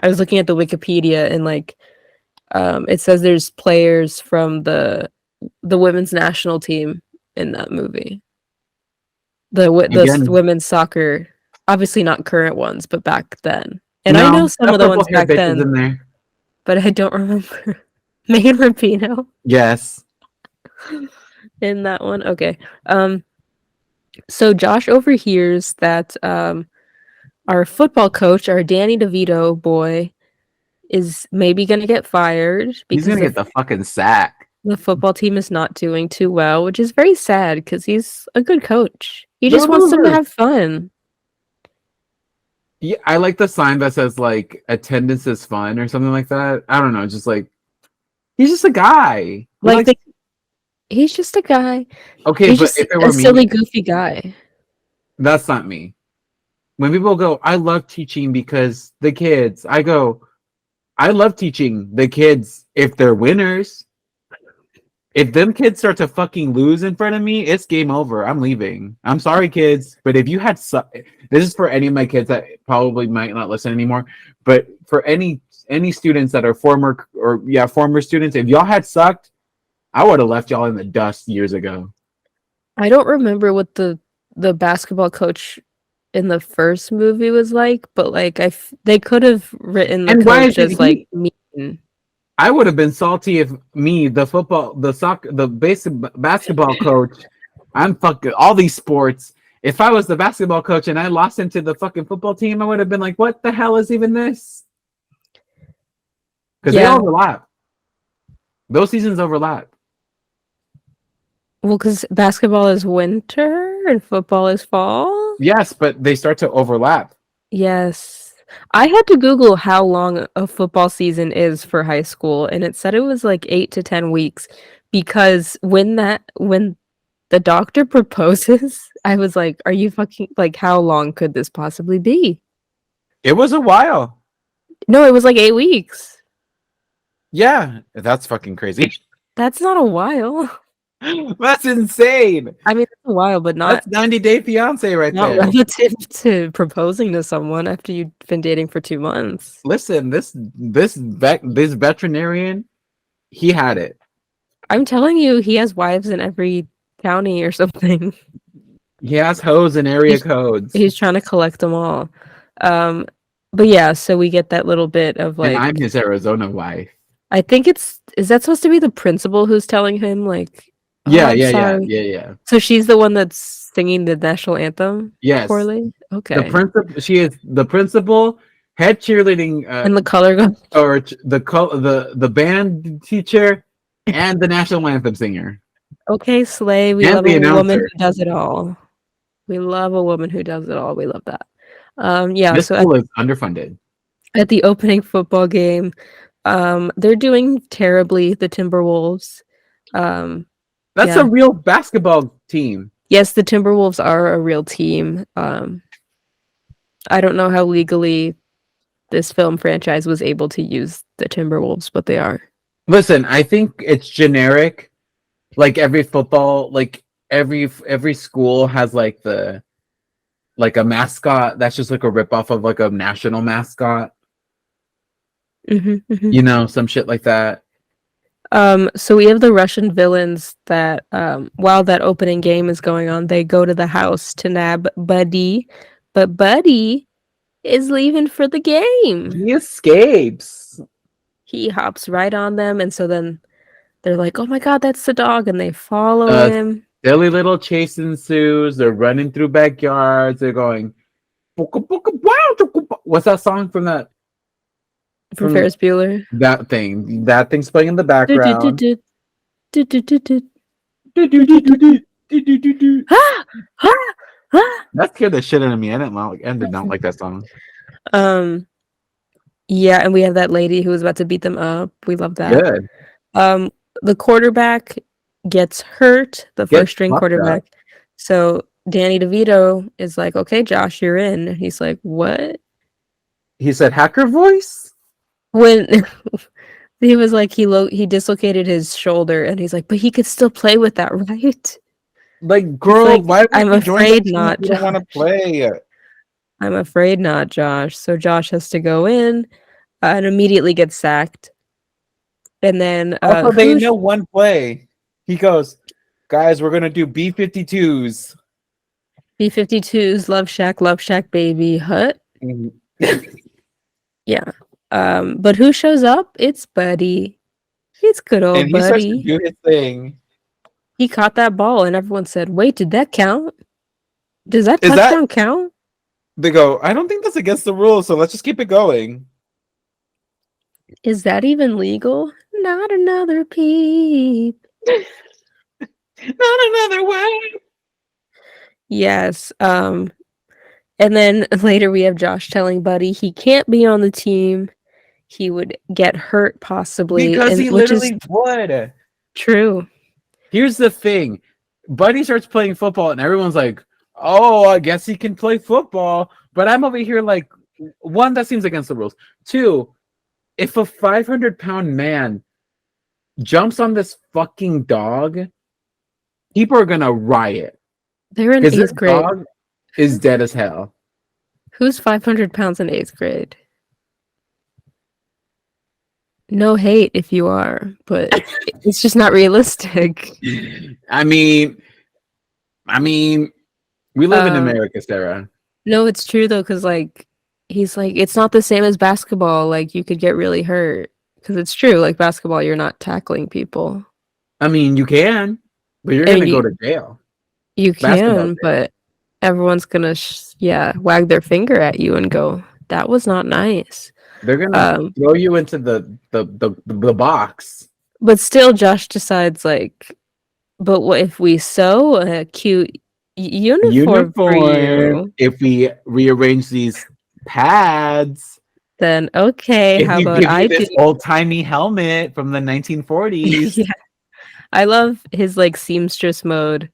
I was looking at the Wikipedia and like it says there's players from the women's national team in that movie. The women's soccer, obviously not current ones, but back then. And I know some of the ones back then, in there. but I don't remember. Megan Rapinoe Yes. in that one. Okay. So Josh overhears that our football coach, our Danny DeVito boy, is maybe going to get fired because He's gonna get the fucking sack. the football team is not doing too well, which is very sad because he's a good coach. He just wants them to have fun. Yeah, I like the sign that says like attendance is fun or something like that. I don't know, just like he's just a guy. He's just a guy. Okay, He's but just if it a were silly, me, goofy guy. that's not me. When people go, I love teaching because the kids, I go, I love teaching the kids if they're winners. If them kids start to fucking lose in front of me, it's game over. I'm leaving. I'm sorry, kids, but if you had this is for any of my kids that probably might not listen anymore, but for any students that are former students, if y'all had sucked, I would have left y'all in the dust years ago. I don't remember what the basketball coach in the first movie was like, but like they could have written the coach as like mean. I would have been salty if me, the basketball coach, I'm fucking all these sports. If I was the basketball coach and I lost him to the fucking football team, I would have been like, what the hell is even this? Because they overlap. Those seasons overlap. Well, because basketball is winter and football is fall. Yes, but they start to overlap. Yes. I had to Google how long a football season is for high school, and it said it was like 8 to 10 weeks because when the doctor proposes, I was like, are you fucking like how long could this possibly be? It was a while. No, it was like 8 weeks. Yeah, that's fucking crazy. That's not a while. That's insane. I mean, it's a while, but not that's 90 Day Fiance right not there. relative to proposing to someone after you've been dating for 2 months. Listen, this veterinarian, he had it. I'm telling you, he has wives in every county or something. He has hoes and area codes. He's trying to collect them all. But yeah, so we get that little bit of like, and I'm his Arizona wife. I think is that supposed to be the principal who's telling him like, yeah. So she's the one that's singing the national anthem. Yes. Poorly. Okay. She is the principal, head cheerleading, and the color guard, or the band teacher, and the national anthem singer. Okay, Slay. We love a woman who does it all. We love a woman who does it all. We love that. Yeah. This school is underfunded. At the opening football game, they're doing terribly. The Timberwolves. That's a real basketball team. Yes, the Timberwolves are a real team. I don't know how legally this film franchise was able to use the Timberwolves, but they are. Listen, I think it's generic. Like every football, like every school has like a mascot that's just like a ripoff of like a national mascot. You know, some shit like that. So we have the Russian villains that, while that opening game is going on, they go to the house to nab Buddy, but Buddy is leaving for the game. He escapes. He hops right on them, and so then they're like, "Oh my god, that's the dog!" and they follow him. Silly little chase ensues. They're running through backyards. They're going, what's that song from that? From Ferris Bueller. That thing's playing in the background. That scared the shit out of me. I did not like that song. Yeah, and we have that lady who was about to beat them up. We love that. Good. The quarterback gets hurt, the first string quarterback. Up. So Danny DeVito is like, "Okay, Josh, you're in." And he's like, "What?" He said hacker voice? When he was like, he dislocated his shoulder, and he's like, "But he could still play with that, right?" Like, girl, like, why would I'm you join afraid the team not, if you don't want to play? I'm afraid not, Josh. So Josh has to go in and immediately gets sacked. And then also, they know one play. He goes, "Guys, we're gonna do B-52s." B-52s, Love Shack, baby, hut. Yeah. But who shows up? It's Buddy. It's good old and he Buddy. starts to do his thing. He caught that ball, and everyone said, "Wait, did that count? Does that touchdown count?" They go, "I don't think that's against the rules, so let's just keep it going." Is that even legal? Not another peep. Not another way. Yes. And then later we have Josh telling Buddy he can't be on the team. He would get hurt possibly. Because he literally would. True. Here's the thing. Buddy starts playing football and everyone's like, "Oh, I guess he can play football." But I'm over here like, one, that seems against the rules. Two, if a 500-pound man jumps on this fucking dog, people are gonna riot. They're in 8th grade. Dog is dead as hell. Who's 500 pounds in 8th grade? No hate if you are, but it's just not realistic. I mean, we live in America, Sarah. No, it's true though, because like he's like, it's not the same as basketball. Like you could get really hurt. Because it's true, like basketball, you're not tackling people. I mean, you can, but you're gonna go to jail. You can, but everyone's gonna wag their finger at you and go, "That was not nice." They're gonna throw you into the box. But still, Josh decides like, "But what if we sew a cute uniform for you? If we rearrange these pads, then okay. How about I do this old-timey helmet from the 1940s?" Yeah. I love his like seamstress mode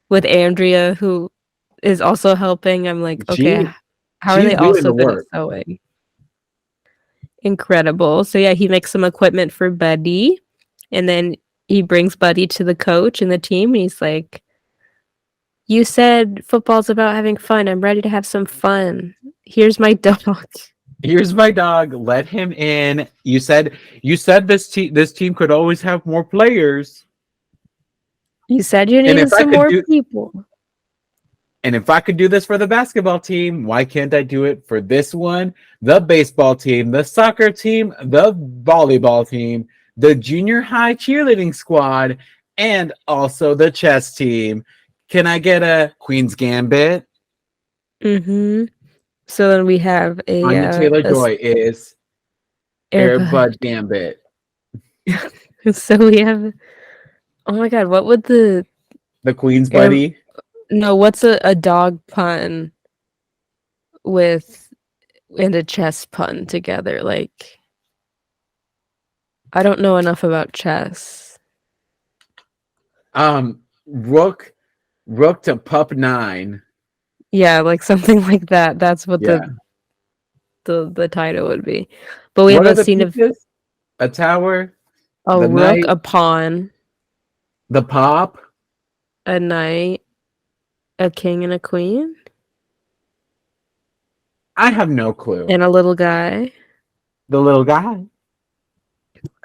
with Andrea, who is also helping. I'm like, okay, how are they also good at sewing? Incredible. So yeah, he makes some equipment for Buddy, and then he brings Buddy to the coach and the team, and he's like, "You said football's about having fun. I'm ready to have some fun. Here's my dog." Here's my dog. Let him in. You said this team could always have more players. You said you needed some more people. And if I could do this for the basketball team, why can't I do it for this one? The baseball team, the soccer team, the volleyball team, the junior high cheerleading squad, and also the chess team. Can I get a Queen's Gambit? Mm-hmm. So then we have a Anya Taylor-Joy is Airbud Gambit. So we have, oh my god, what would the Queen's Buddy? No, what's a dog pun with and a chess pun together? Like, I don't know enough about chess. Rook to pup 9. Yeah, like something like that. That's what Yeah. the title would be. But we What have are a the scene of pieces? A tower, a the rook, knight, a pawn, the pop. a knight, a king, and a queen, I have no clue. and a little guy. The little guy.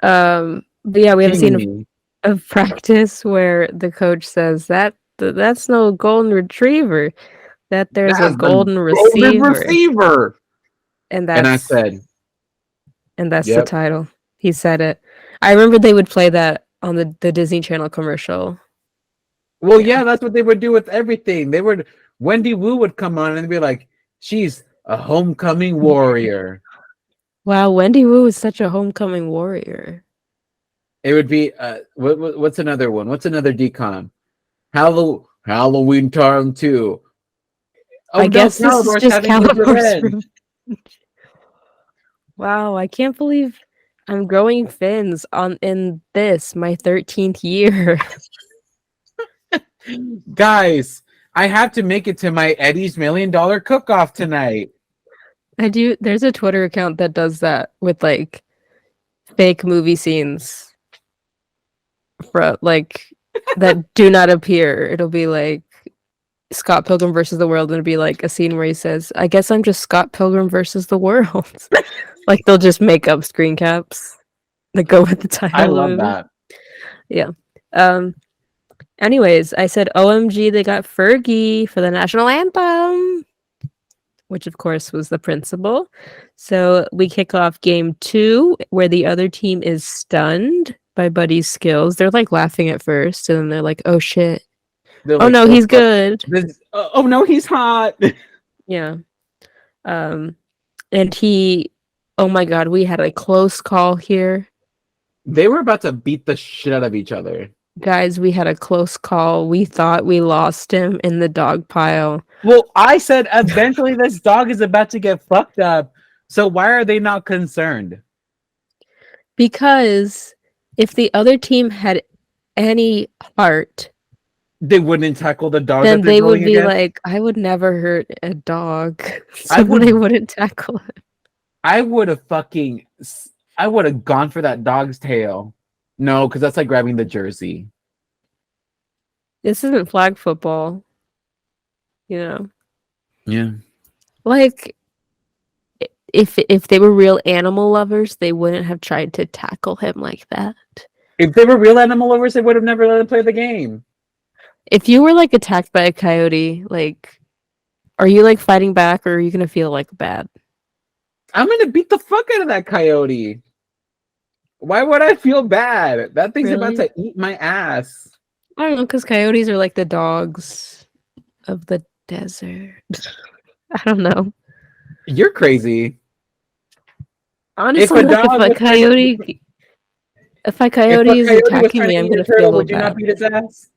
But yeah, we have a scene King. of practice where the coach says that's no golden retriever, that there's a That's the golden golden receiver, receiver. and And I that's said, the yep. title. He said it. I remember they would play that on the Disney Channel commercial. Well, yeah, that's what they would do with everything. They would Wendy Wu would come on and be like, she's a homecoming warrior. Wow, Wendy Wu is such a homecoming warrior. It would be what's another one? What's another decom? Halloween Time 2. Oh I no, guess this is Calidor's just having his Califor's revenge. Wow, I can't believe I'm growing fins in this, my 13th year. Guys, I have to make it to my Eddie's $1 Million Cook-Off tonight. I do. There's a Twitter account that does that with like fake movie scenes for like that do not appear. It'll be like Scott Pilgrim versus the World, and it'll be like a scene where he says, "I guess I'm just Scott Pilgrim versus the World." Like they'll just make up screen caps that go with the title. I of the love movie. that. Yeah. Anyways, I said, OMG, they got Fergie for the national anthem, which of course was the principal. So we kick off game 2, where the other team is stunned by Buddy's skills. They're like laughing at first, and then they're like, oh shit. They're Oh like, no, he's good. Oh no, he's hot. Yeah. And oh my god, we had a close call here. They were about to beat the shit out of each other. Guys, we had a close call. We thought we lost him in the dog pile. Well, I said eventually this dog is about to get fucked up. So why are they not concerned? Because if the other team had any heart, They wouldn't tackle the dog. then that they're they would going be against? like, I would never hurt a dog. So I would- they wouldn't tackle it. I would have gone for that dog's tail. No, because that's like grabbing the jersey. This isn't flag football. You know? Yeah. Like, if they were real animal lovers, they wouldn't have tried to tackle him like that. If they were real animal lovers, they would have never let him play the game. If you were like attacked by a coyote, like, are you like fighting back, or are you gonna feel like bad? I'm gonna beat the fuck out of that coyote. Why would I feel bad? That thing's about Really? to eat my ass. I don't know, because coyotes are like the dogs of the desert. I don't know. You're crazy. Honestly, If a like, dog was if a coyote is was attacking trying me, to I'm eat gonna a turtle, feel would you bad. not beat its ass?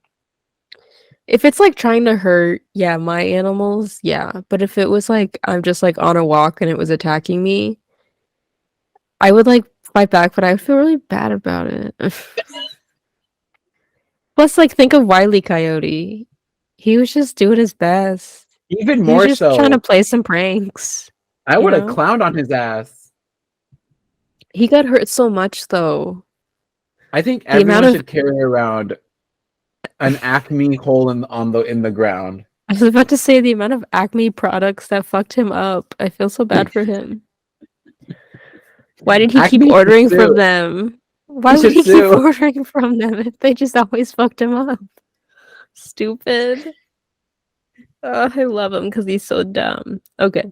If it's like trying to hurt, yeah, my animals, yeah. But if it was like I'm just like on a walk and it was attacking me, I would like fight back, but I would feel really bad about it. Plus, like, think of Wile E. Coyote. He was just doing his best. Even He was more just so. trying to play some pranks. I you would have know? clowned on his ass. He got hurt so much, though. I think The amount everyone of- should carry around an Acme hole in the ground. I was about to say the amount of Acme products that fucked him up. I feel so bad for him. Why did he keep Acme should ordering sue. from them? Why He would he should keep sue. ordering from them if they just always fucked him up? Stupid. Oh, I love him because he's so dumb. Okay.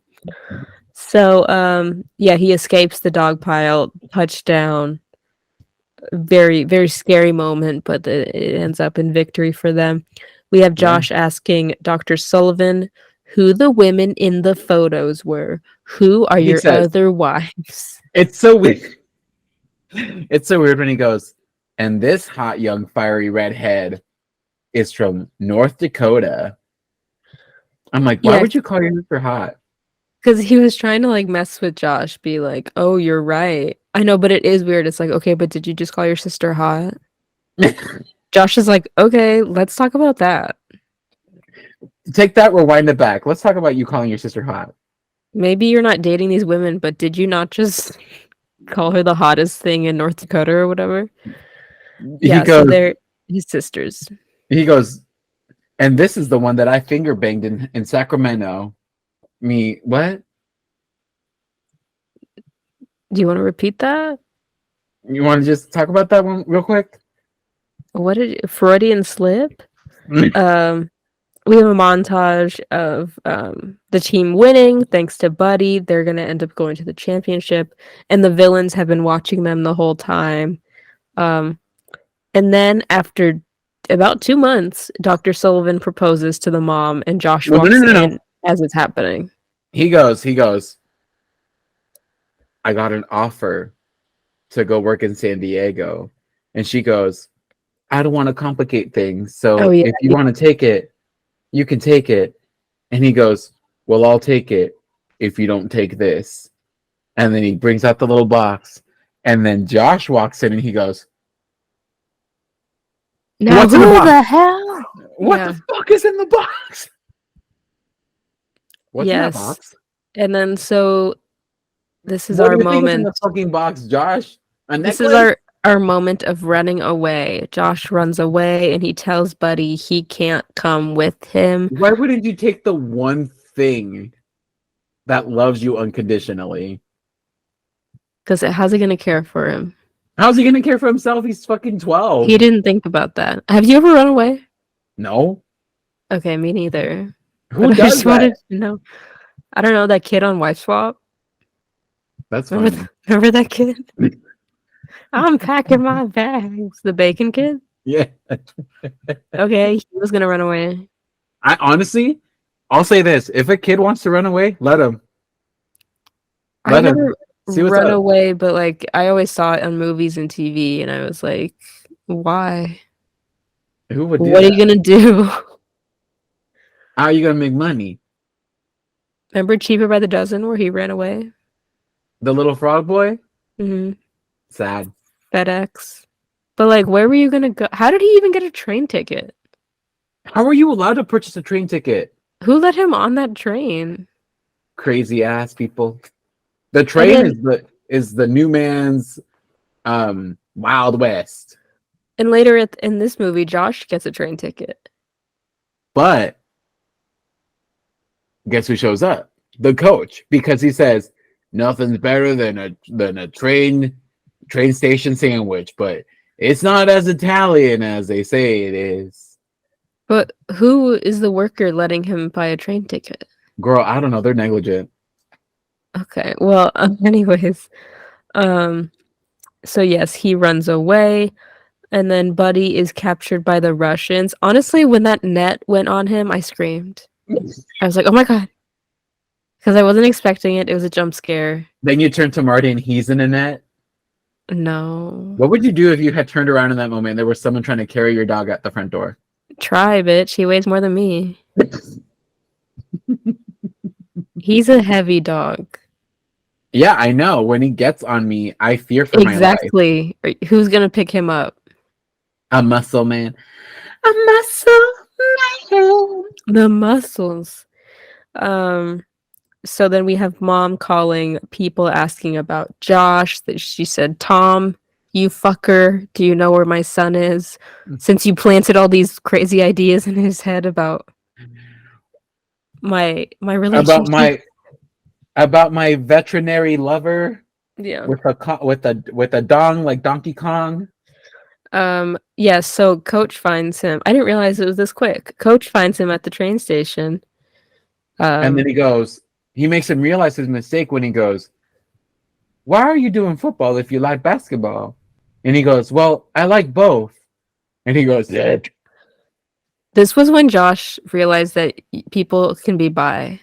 So, yeah, he escapes the dog pile, touchdown. Very, very scary moment, but it ends up in victory for them. We have Josh asking Dr. Sullivan who the women in the photos were. Who are He your says- other wives? It's so weird. It's so weird when he goes, and this hot young fiery redhead is from North Dakota. I'm like, why Yeah. would you call your sister hot? Because he was trying to like mess with Josh, be like, oh, you're right. I know, but it is weird. It's like, okay, but did you just call your sister hot? Josh is like, okay, let's talk about that. take that, rewind it back. Let's talk about you calling your sister hot. Maybe you're not dating these women, but did you not just call her the hottest thing in North Dakota or whatever? He So goes, they're his sisters. he goes, and this is the one that I finger banged in Sacramento. Me, what? Do you want to repeat that? You want to just talk about that one real quick? What did Freudian slip? We have a montage of the team winning thanks to Buddy. They're gonna end up going to the championship, and the villains have been watching them the whole time. And then after about 2 months, Dr. Sullivan proposes to the mom, and Josh walks in as it's happening. He goes, I got an offer to go work in San Diego. And she goes, I don't want to complicate things. So if you want to take it, you can take it. And he goes, well, I'll take it if you don't take this. And then he brings out the little box. And then Josh walks in and he goes, now what's in the who box? the hell? What the fuck is in the box? What's in that box? And then so this is What our do you think is in moment. the fucking box, Josh? A necklace? This is our moment of running away. Josh runs away and he tells Buddy he can't come with him. Why wouldn't you take the one thing that loves you unconditionally? Because how's he gonna care for him? How's he gonna care for himself? He's fucking 12. He didn't think about that. Have you ever run away? No. Okay, me neither. Who But I does just that? wanted to know. I don't know, that kid on Wife Swap. That's funny. Remember that kid? I'm packing my bags. The bacon kid? Yeah. Okay, he was gonna run away. I honestly, I'll say this: if a kid wants to run away, let him. I never See what's run up. away, but like I always saw it on movies and TV, and I was like, why? Who would do What that? are you gonna do? How are you gonna make money? Remember Cheaper by the Dozen where he ran away? The little frog boy? Mm-hmm. Sad. FedEx. But like, where were you gonna go? How did he even get a train ticket? How are you allowed to purchase a train ticket? Who let him on that train? Crazy ass people. The train is the new man's Wild West. And later in this movie, Josh gets a train ticket. But guess who shows up? The coach, because he says nothing's better than a train station sandwich, but it's not as Italian as they say it is. But who is the worker letting him buy a train ticket? Girl, I don't know. They're negligent. Okay. Well, anyways, so yes, he runs away, and then Buddy is captured by the Russians. Honestly, when that net went on him, I screamed. I was like, "Oh my god!" Because I wasn't expecting it. It was a jump scare. Then you turn to Marty and he's in a net. No. What would you do if you had turned around in that moment and there was someone trying to carry your dog at the front door? Try, bitch. He weighs more than me. He's a heavy dog. Yeah, I know. When he gets on me, I fear for my life. Exactly. Who's gonna pick him up? A muscle man. A muscle man. The muscles. So then we have mom calling people asking about Josh. That she said, Tom, you fucker, do you know where my son is? Since you planted all these crazy ideas in his head about my relationship. About my veterinary lover. Yeah. With a dong like Donkey Kong. Yeah, so Coach finds him. I didn't realize it was this quick. Coach finds him at the train station. And then he makes him realize his mistake when he goes, why are you doing football if you like basketball? And he goes, well, I like both. And he goes, yeah. This was when Josh realized that people can be bi.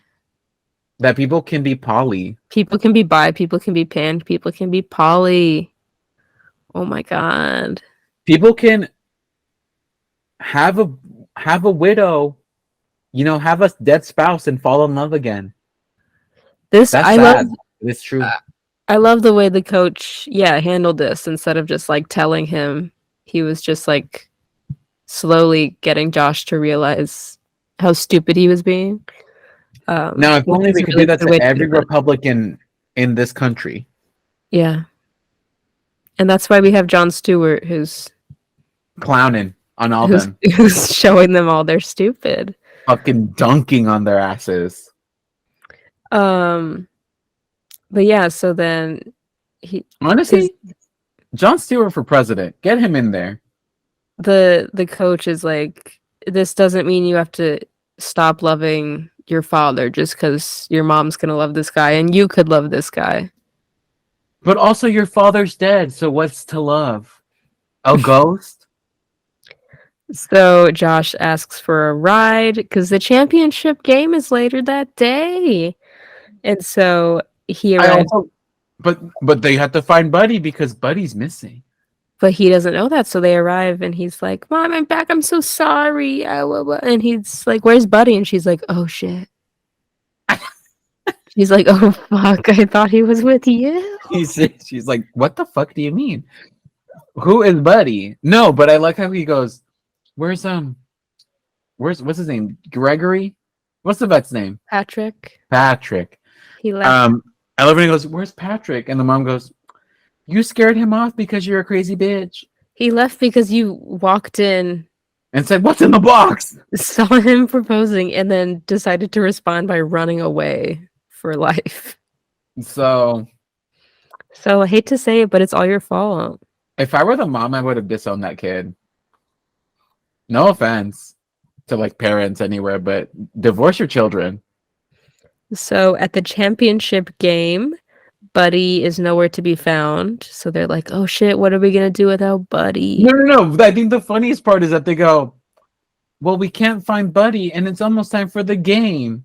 That people can be poly. People can be bi, people can be pan, people can be poly. Oh my god. People can have a widow, have a dead spouse and fall in love again. That's sad. It's true. I love the way the coach, handled this. Instead of just like telling him, he was just like slowly getting Josh to realize how stupid he was being. Now, if which only is we a could really do that good to way to every do it. Republican in this country. Yeah. And that's why we have Jon Stewart, who's Clowning on all them. who's showing them all they're stupid. Fucking dunking on their asses. But yeah, so then he Honestly, Jon Stewart for president. Get him in there. the coach is like, this doesn't mean you have to stop loving your father just because your mom's gonna love this guy and you could love this guy. But also, your father's dead, so what's to love? A ghost? So Josh asks for a ride because the championship game is later that day. And so he I arrives, also, but they have to find Buddy because Buddy's missing. but he doesn't know that. So they arrive and he's like, Mom, I'm back. I'm so sorry. And he's like, Where's Buddy? And she's like, Oh shit. She's like, Oh fuck. I thought he was with you. She's like, what the fuck do you mean? Who is Buddy? No, but I like how he goes, what's his name? Gregory? What's the vet's name? Patrick. Patrick. He left. I love when he goes, where's Patrick? And the mom goes, you scared him off because you're a crazy bitch. He left because you walked in, And said, what's in the box? saw him proposing, and then decided to respond by running away for life. So So I hate to say it, but it's all your fault. if I were the mom, I would have disowned that kid. No offense to like parents anywhere, but divorce your children. So at the championship game, Buddy is nowhere to be found. So they're like, oh shit, what are we going to do without Buddy? No. I think the funniest part is that they go, well, we can't find Buddy and it's almost time for the game.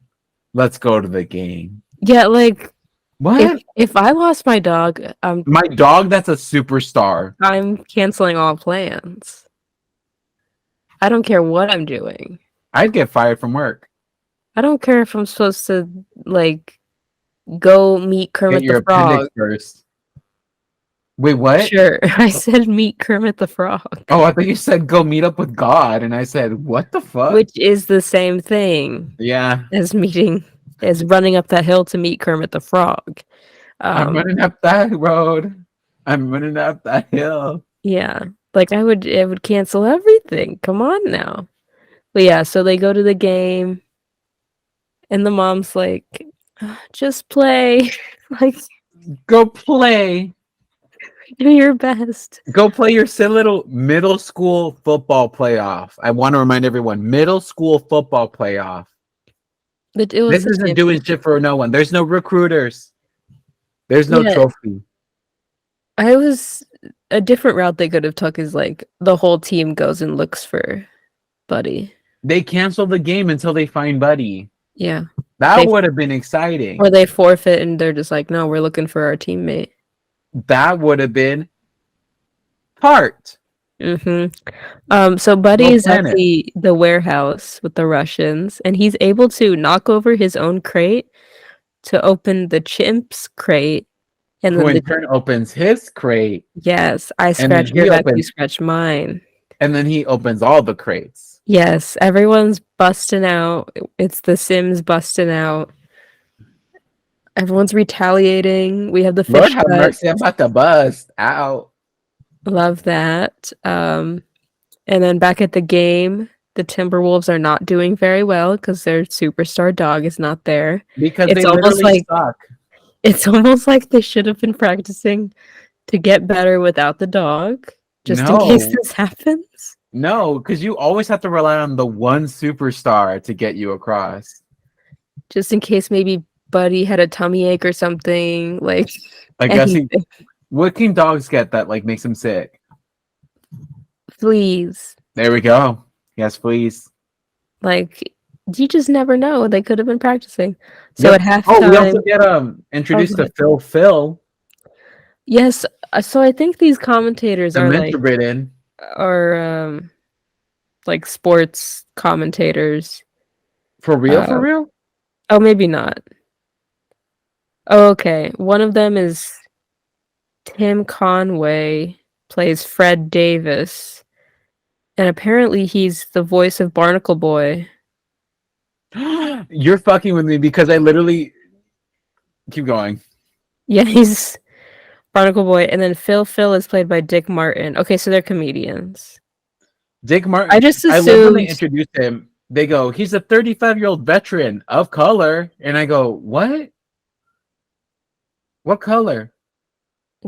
Let's go to the game. Yeah, like, What? if I lost my dog, My dog, that's a superstar. I'm canceling all plans. I don't care what I'm doing. I'd get fired from work. I don't care if I'm supposed to, like, go meet Kermit Get your the Frog. appendix first. Wait, what? Sure. I said meet Kermit the Frog. Oh, I thought you said go meet up with God. And I said, what the fuck? Which is the same thing Yeah. as running up that hill to meet Kermit the Frog. I'm running up that road. I'm running up that hill. Yeah. Like I would cancel everything. Come on now. But yeah, so they go to the game and the mom's like, just play. Like, Go play. do your best. Go play your silly little middle school football playoff. I want to remind everyone, middle school football playoff. But it was This isn't doing shit for no one. There's no recruiters. There's no trophy. I was a different route they could have took is like the whole team goes and looks for Buddy. They cancel the game until they find Buddy. Yeah. That would have been exciting. Or they forfeit and they're just like, no, we're looking for our teammate. That would have been heart. So Buddy's at the warehouse with the Russians, and he's able to knock over his own crate to open the chimp's crate. And Who then in turn opens his crate. Yes, I scratch your back, you scratch mine. And then he opens all the crates. Yes, everyone's busting out. It's the Sims busting out. Everyone's retaliating. We have the fish. Lord have mercy, I'm about to bust out. Love that. And then back at the game, the Timberwolves are not doing very well because their superstar dog is not there. Because it's they almost literally like suck. It's almost like they should have been practicing to get better without the dog, just in case this happens. No, because you always have to rely on the one superstar to get you across. Just in case maybe Buddy had a tummy ache or something. Like, I guess what can dogs get that like makes them sick? Fleas. There we go. Yes, fleas. Like, you just never know. They could have been practicing. So at halftime, we also get introduced to Phil. Yes, so I think these commentators are like sports commentators. For real? Oh, maybe not. Oh, okay. One of them is Tim Conway, plays Fred Davis, and apparently he's the voice of Barnacle Boy. You're fucking with me because I literally keep going. Yeah, he's Barnacle Boy, and then Phil is played by Dick Martin. Okay, so they're comedians. Dick Martin. I just I love when they assumed introduce him. They go, he's a 35-year-old veteran of color. And I go, what? What color?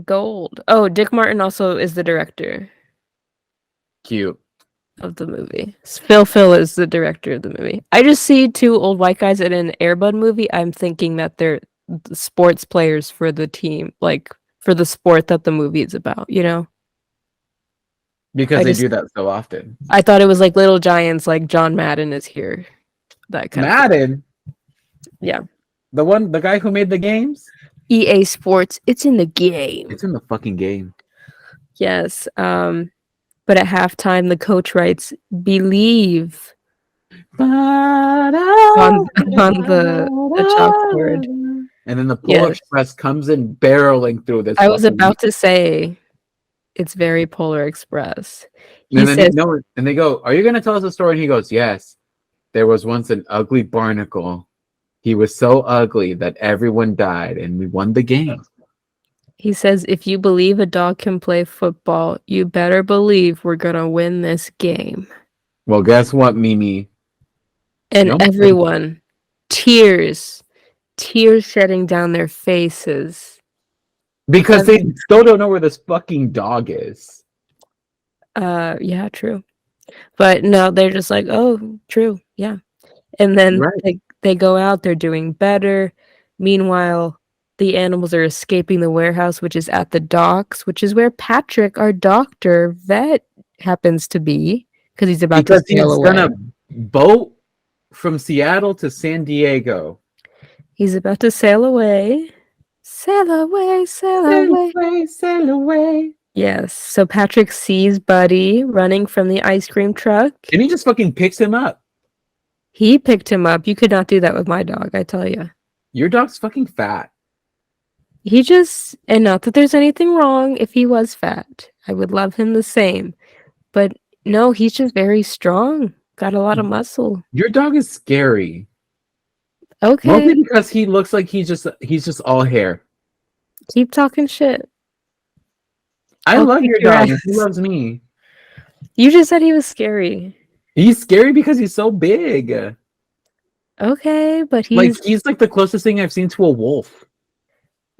gold. Oh, Dick Martin also is the director Cute. of the movie. Phil is the director of the movie. I just see two old white guys in an Air Bud movie. I'm thinking that they're the sports players for the team, like for the sport that the movie is about, you know? Because they do that so often. I thought it was like Little Giants, like John Madden is here. That kind of Madden? Yeah. The guy who made the games? EA Sports, it's in the game. It's in the fucking game. Yes. But at halftime, the coach writes, "Believe" on the chalkboard. And then the Polar Express comes in barreling through this. I was about to say, it's very Polar Express. And they go, "Are you going to tell us a story?" And he goes, "Yes. There was once an ugly barnacle. He was so ugly that everyone died, and we won the game." He says, "If you believe a dog can play football, you better believe we're going to win this game." Well, guess what, Mimi? And everyone, tears shedding down their faces. Because they still don't know where this fucking dog is. Yeah, true. But no, they're just like, "Oh, true, yeah." And then they go out, they're doing better. Meanwhile, the animals are escaping the warehouse, which is at the docks, which is where Patrick, our doctor vet, happens to be, because he's about to sail away. He's gonna boat from Seattle to San Diego. He's about to sail away. Sail away, sail away. Sail away. Yes. So Patrick sees Buddy running from the ice cream truck. And he just fucking picks him up. He picked him up. You could not do that with my dog, I tell you. Your dog's fucking fat. He just, and not that there's anything wrong if he was fat. I would love him the same. But no, he's just very strong. Got a lot of muscle. Your dog is scary. Okay. Mostly because he looks like he's just all hair. Keep talking shit. I love your dog. He loves me. You just said he was scary. He's scary because he's so big. Okay, but he's like the closest thing I've seen to a wolf.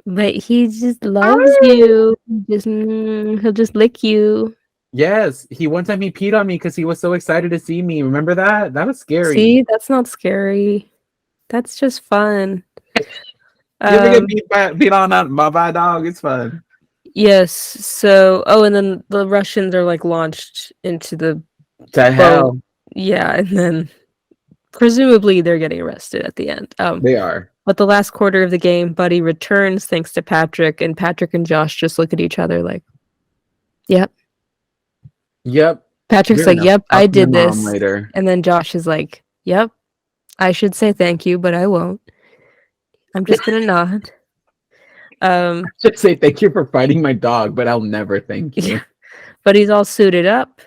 But he just loves you. He'll just lick you. Yes, one time he peed on me because he was so excited to see me. Remember that? That was scary. See, that's not scary. That's just fun. You ever get beat on by a dog? It's fun. Yes. So, and then the Russians are like launched into the hell. Yeah, and then presumably they're getting arrested at the end. They are. But the last quarter of the game, Buddy returns thanks to Patrick, and Patrick and Josh just look at each other like, "Yep." Yep. Patrick's like, "Yep, I did this." Later. And then Josh is like, "Yep, I should say thank you, but I won't. I'm just gonna nod." Just say thank you for fighting my dog, but I'll never thank you. Yeah. But he's all suited up.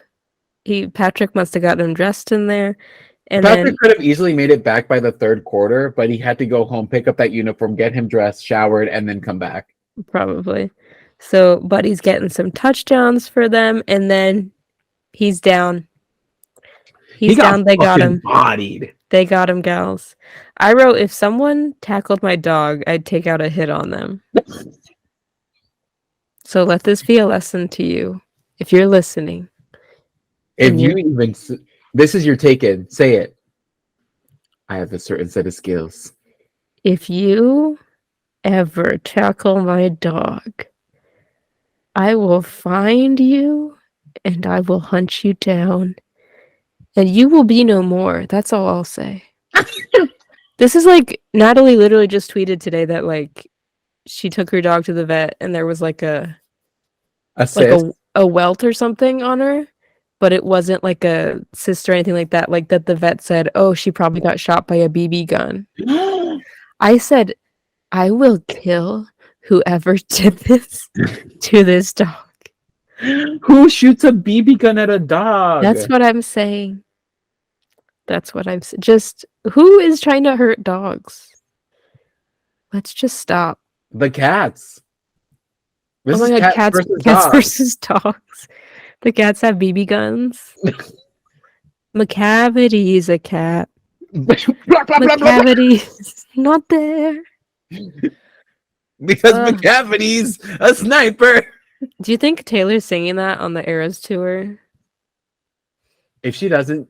Patrick must have gotten him dressed in there. And Patrick could have easily made it back by the third quarter, but he had to go home, pick up that uniform, get him dressed, showered, and then come back. Probably. So Buddy's getting some touchdowns for them, and then he's down. He's down. They got him. Bodied. They got him, gals. I wrote, if someone tackled my dog, I'd take out a hit on them. So let this be a lesson to you, if you're listening. This is your take-in. Say it. I have a certain set of skills. If you ever tackle my dog, I will find you and I will hunt you down. And you will be no more. That's all I'll say. This is like, Natalie literally just tweeted today that like she took her dog to the vet and there was like a welt or something on her. But it wasn't like a cyst or anything like that. Like that the vet said, "Oh, she probably got shot by a BB gun." I said, "I will kill whoever did this to this dog." Who shoots a BB gun at a dog? That's what I'm saying. That's what I'm saying. Just Who is trying to hurt dogs? Let's just stop. The cats. This Oh is my god, cats versus cats dogs. versus dogs. The cats have BB guns. McCavity's a cat. McCavity's not there. Because McCavity's a sniper. Do you think Taylor's singing that on the Eras tour? If she doesn't,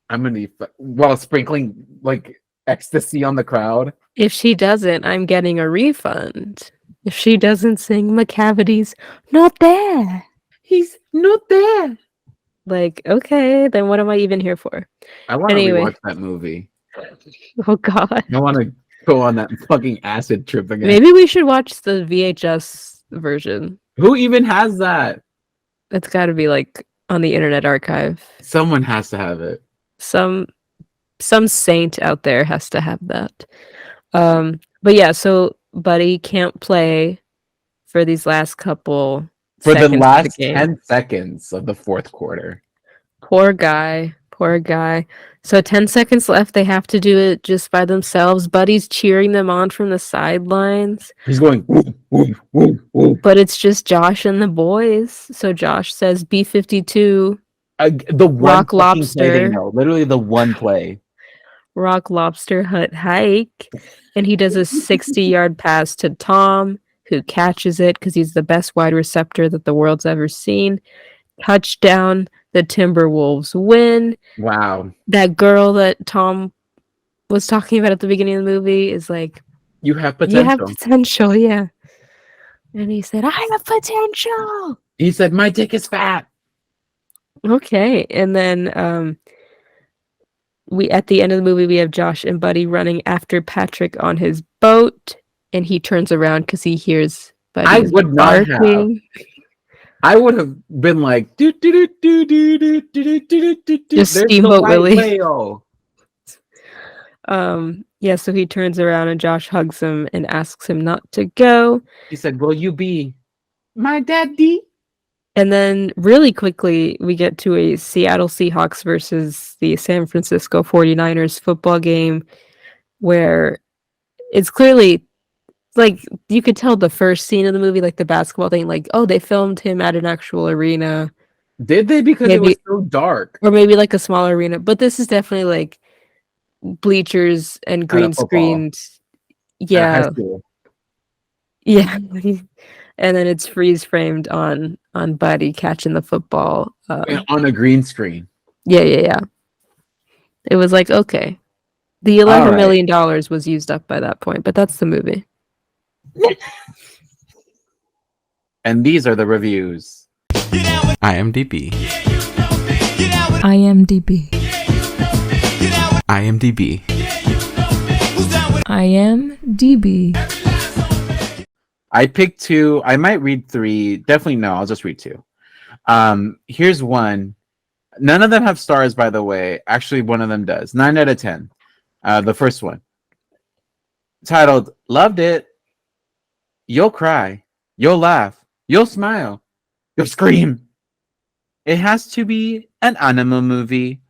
I'm gonna be while sprinkling like ecstasy on the crowd. If she doesn't, I'm getting a refund. If she doesn't sing McCavity's not there. He's not there. Like, okay, then what am I even here for? I want to Anyway. rewatch that movie. Oh god. I want to go on that fucking acid trip again. Maybe we should watch the VHS version. Who even has that? It's got to be like on the Internet Archive. Someone has to have it. Some saint out there has to have that. But yeah, so Buddy can't play for these last couple For the seconds of last game. 10 seconds of the fourth quarter. Poor guy. So 10 seconds left. They have to do it just by themselves. Buddy's cheering them on from the sidelines. He's going, woo, woo, woo, woo. But it's just Josh and the boys. So Josh says B-52, The one Rock fucking play they Lobster. know. Literally the one play. Rock Lobster Hut Hike. And he does a 60-yard pass to Tom, who catches it because he's the best wide receptor that the world's ever seen. Touchdown. The Timberwolves win. Wow. That girl that Tom was talking about at the beginning of the movie is like, You have potential. you have potential, yeah. And he said, I have potential. He said, my dick is fat. Okay. And then we at the end of the movie we have Josh and Buddy running after Patrick on his boat, and he turns around because he hears Buddy I would not barking. I would have been like, do do do do do do do do do do. Just There's Steamboat the white Willie. whale. Yeah, so he turns around and Josh hugs him and asks him not to go. He said, will you be my daddy? And then really quickly, we get to a Seattle Seahawks versus the San Francisco 49ers football game where it's clearly like you could tell the first scene of the movie, like the basketball thing, like, oh, they filmed him at an actual arena. Did they? Because it was Maybe- so dark. Or maybe like a small arena. But this is definitely like bleachers and green football. screened. At Yeah. high school. Yeah. And then it's freeze framed on Buddy catching the football. And on a green screen. Yeah. It was like, okay. The $11 million was used up by that point, but that's the movie. And these are the reviews. IMDb. IMDb. IMDb. IMDb. I picked two. I might read three. Definitely no. I'll just read two. Here's one. None of them have stars, by the way. Actually, one of them does. 9 out of 10. The first one. Titled, Loved It. You'll cry. You'll laugh. You'll smile. You'll scream. It has to be an animal movie.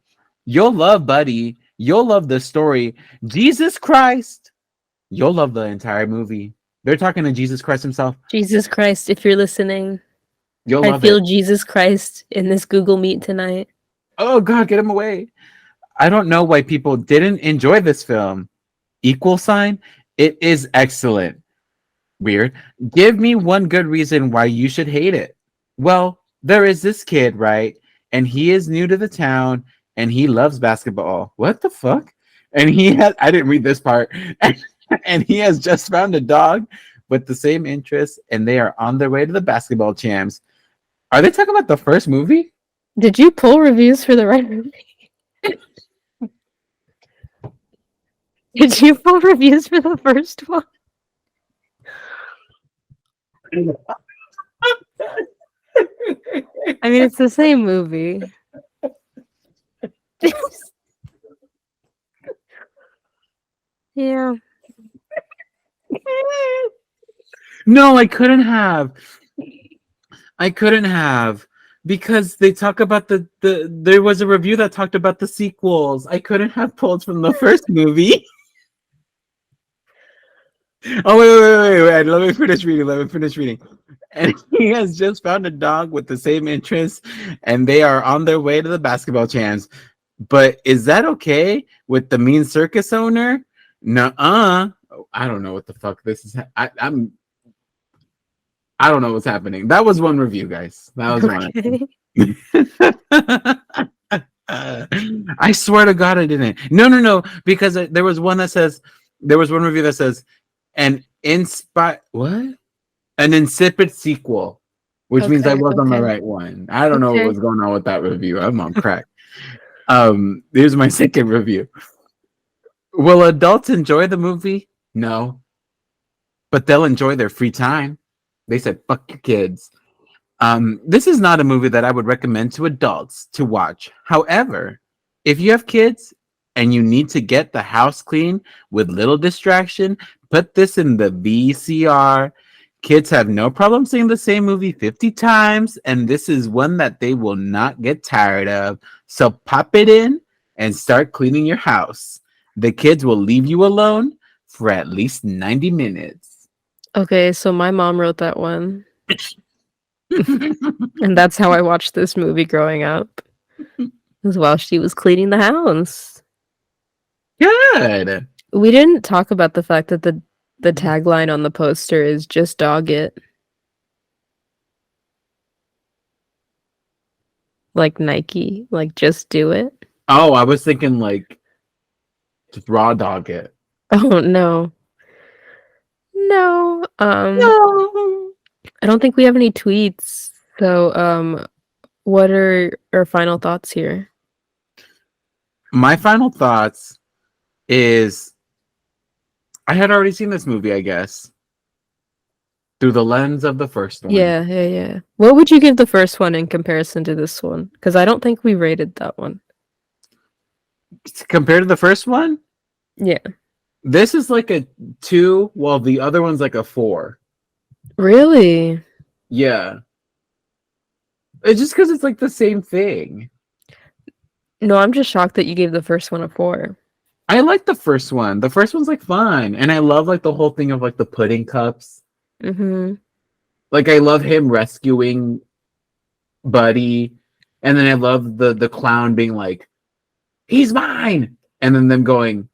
You'll love Buddy. You'll love the story. Jesus Christ. You'll love the entire movie. They're talking to Jesus Christ himself. Jesus Christ, if you're listening, You'll I love feel it. Jesus Christ in this Google Meet tonight. Oh God, get him away. I don't know why people didn't enjoy this film. Equal sign. It is excellent. Weird. Give me one good reason why you should hate it. Well, there is this kid, right? And he is new to the town and he loves basketball. What the fuck? And he has, I didn't read this part. And he has just found a dog with the same interests and they are on their way to the basketball champs. Are they talking about the first movie? Did you pull reviews for the right movie? Did you pull reviews for the first one? I mean, it's the same movie. Yeah. No, I couldn't have. Because they talk about there was a review that talked about the sequels. I couldn't have pulled from the first movie. Oh wait. Let me finish reading. And he has just found a dog with the same interests, and they are on their way to the basketball champs. But is that okay with the mean circus owner? Nuh-uh. I don't know what the fuck this is. I don't know what's happening. That was one review, guys. That was one. I swear to God, I didn't. No, because there was one review that says an insipid sequel, which means I was on the right one. I don't know what was going on with that review. I'm on crack. Here's my second review. Will adults enjoy the movie? No, but they'll enjoy their free time. They said, "Fuck your kids." This is not a movie that I would recommend to adults to watch. However, if you have kids and you need to get the house clean with little distraction, put this in the VCR. Kids have no problem seeing the same movie 50 times, and this is one that they will not get tired of. So pop it in and start cleaning your house. The kids will leave you alone for at least 90 minutes. Okay, so my mom wrote that one. And that's how I watched this movie growing up. As while she was cleaning the house. Good. We didn't talk about the fact that the tagline on the poster is "Just dog it." Like Nike, like just do it. Oh, I was thinking like just raw dog it. Oh no. No. No. I don't think we have any tweets. So what are our final thoughts here? My final thoughts is I had already seen this movie, I guess, through the lens of the first one. Yeah. What would you give the first one in comparison to this one? Because I don't think we rated that one. Compared to the first one? Yeah. This is like a 2, while the other one's like a 4. Really? Yeah. It's just because it's like the same thing. No, I'm just shocked that you gave the first one a 4. I like the first one. The first one's like fun. And I love like the whole thing of like the pudding cups. Mm-hmm. Like I love him rescuing Buddy. And then I love the clown being like, "He's mine." And then them going,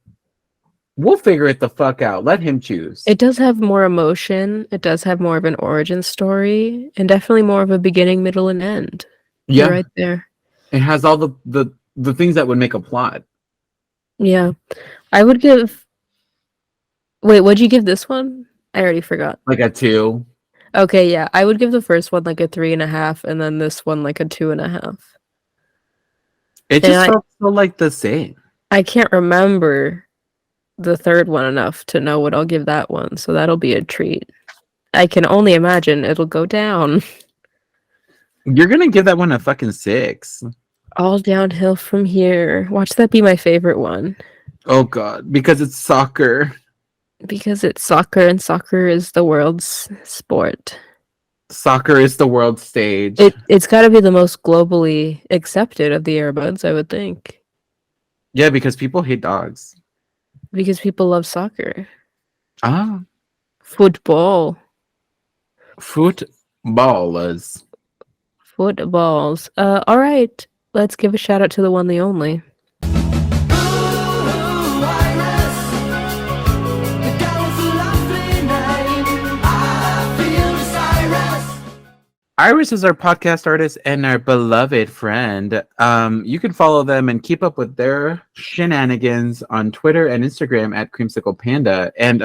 "We'll figure it the fuck out. Let him choose." It does have more emotion. It does have more of an origin story. And definitely more of a beginning, middle, and end. Yeah. You're right there. It has all the things that would make a plot. Yeah. I would give... Wait, what'd you give this one? I already forgot. Like a 2. Okay, yeah. I would give the first one like a 3.5, and then this one like a 2.5. It just felt so like the same. I can't remember the third one enough to know what I'll give that one, so that'll be a treat. I can only imagine it'll go down. You're gonna give that one a fucking 6. All downhill from here. Watch that be my favorite one. Oh god, because it's soccer. Because it's soccer, and soccer is the world's sport. Soccer is the world stage. It's got to be the most globally accepted of the Airbuds, I would think. Yeah, because people hate dogs. Because people love soccer. Ah. Football. Footballers. Footballs. All right. Let's give a shout out to the one, the only. Iris is our podcast artist and our beloved friend. You can follow them and keep up with their shenanigans on Twitter and Instagram at Creamsicle Panda. And,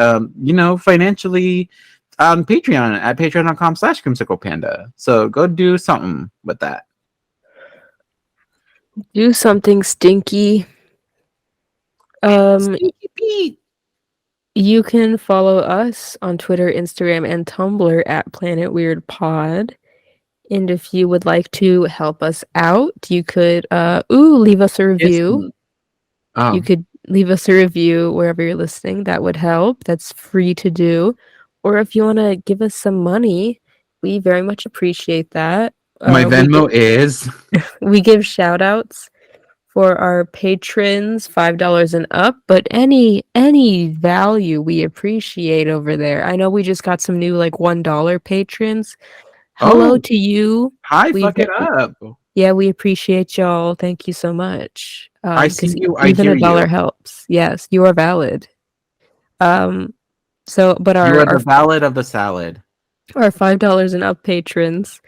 financially on Patreon at patreon.com/Creamsicle Panda. So go do something with that. Do something stinky. Stinky Pete. You can follow us on Twitter, Instagram, and Tumblr at Planet Weird Pod. And if you would like to help us out, you could leave us a review. You could leave us a review wherever you're listening. That would help. That's free to do. Or if you want to give us some money, we very much appreciate that. My we Venmo is. we give shout outs for our patrons, $5 and up, but any value we appreciate over there. I know we just got some new like $1 patrons. Hello Oh, to you. hi, We fuck it up. Yeah, we appreciate y'all. Thank you so much. I see Because you. I even hear a dollar you. helps. Yes, you are valid. But You are the ballad of the salad. our $5 and up patrons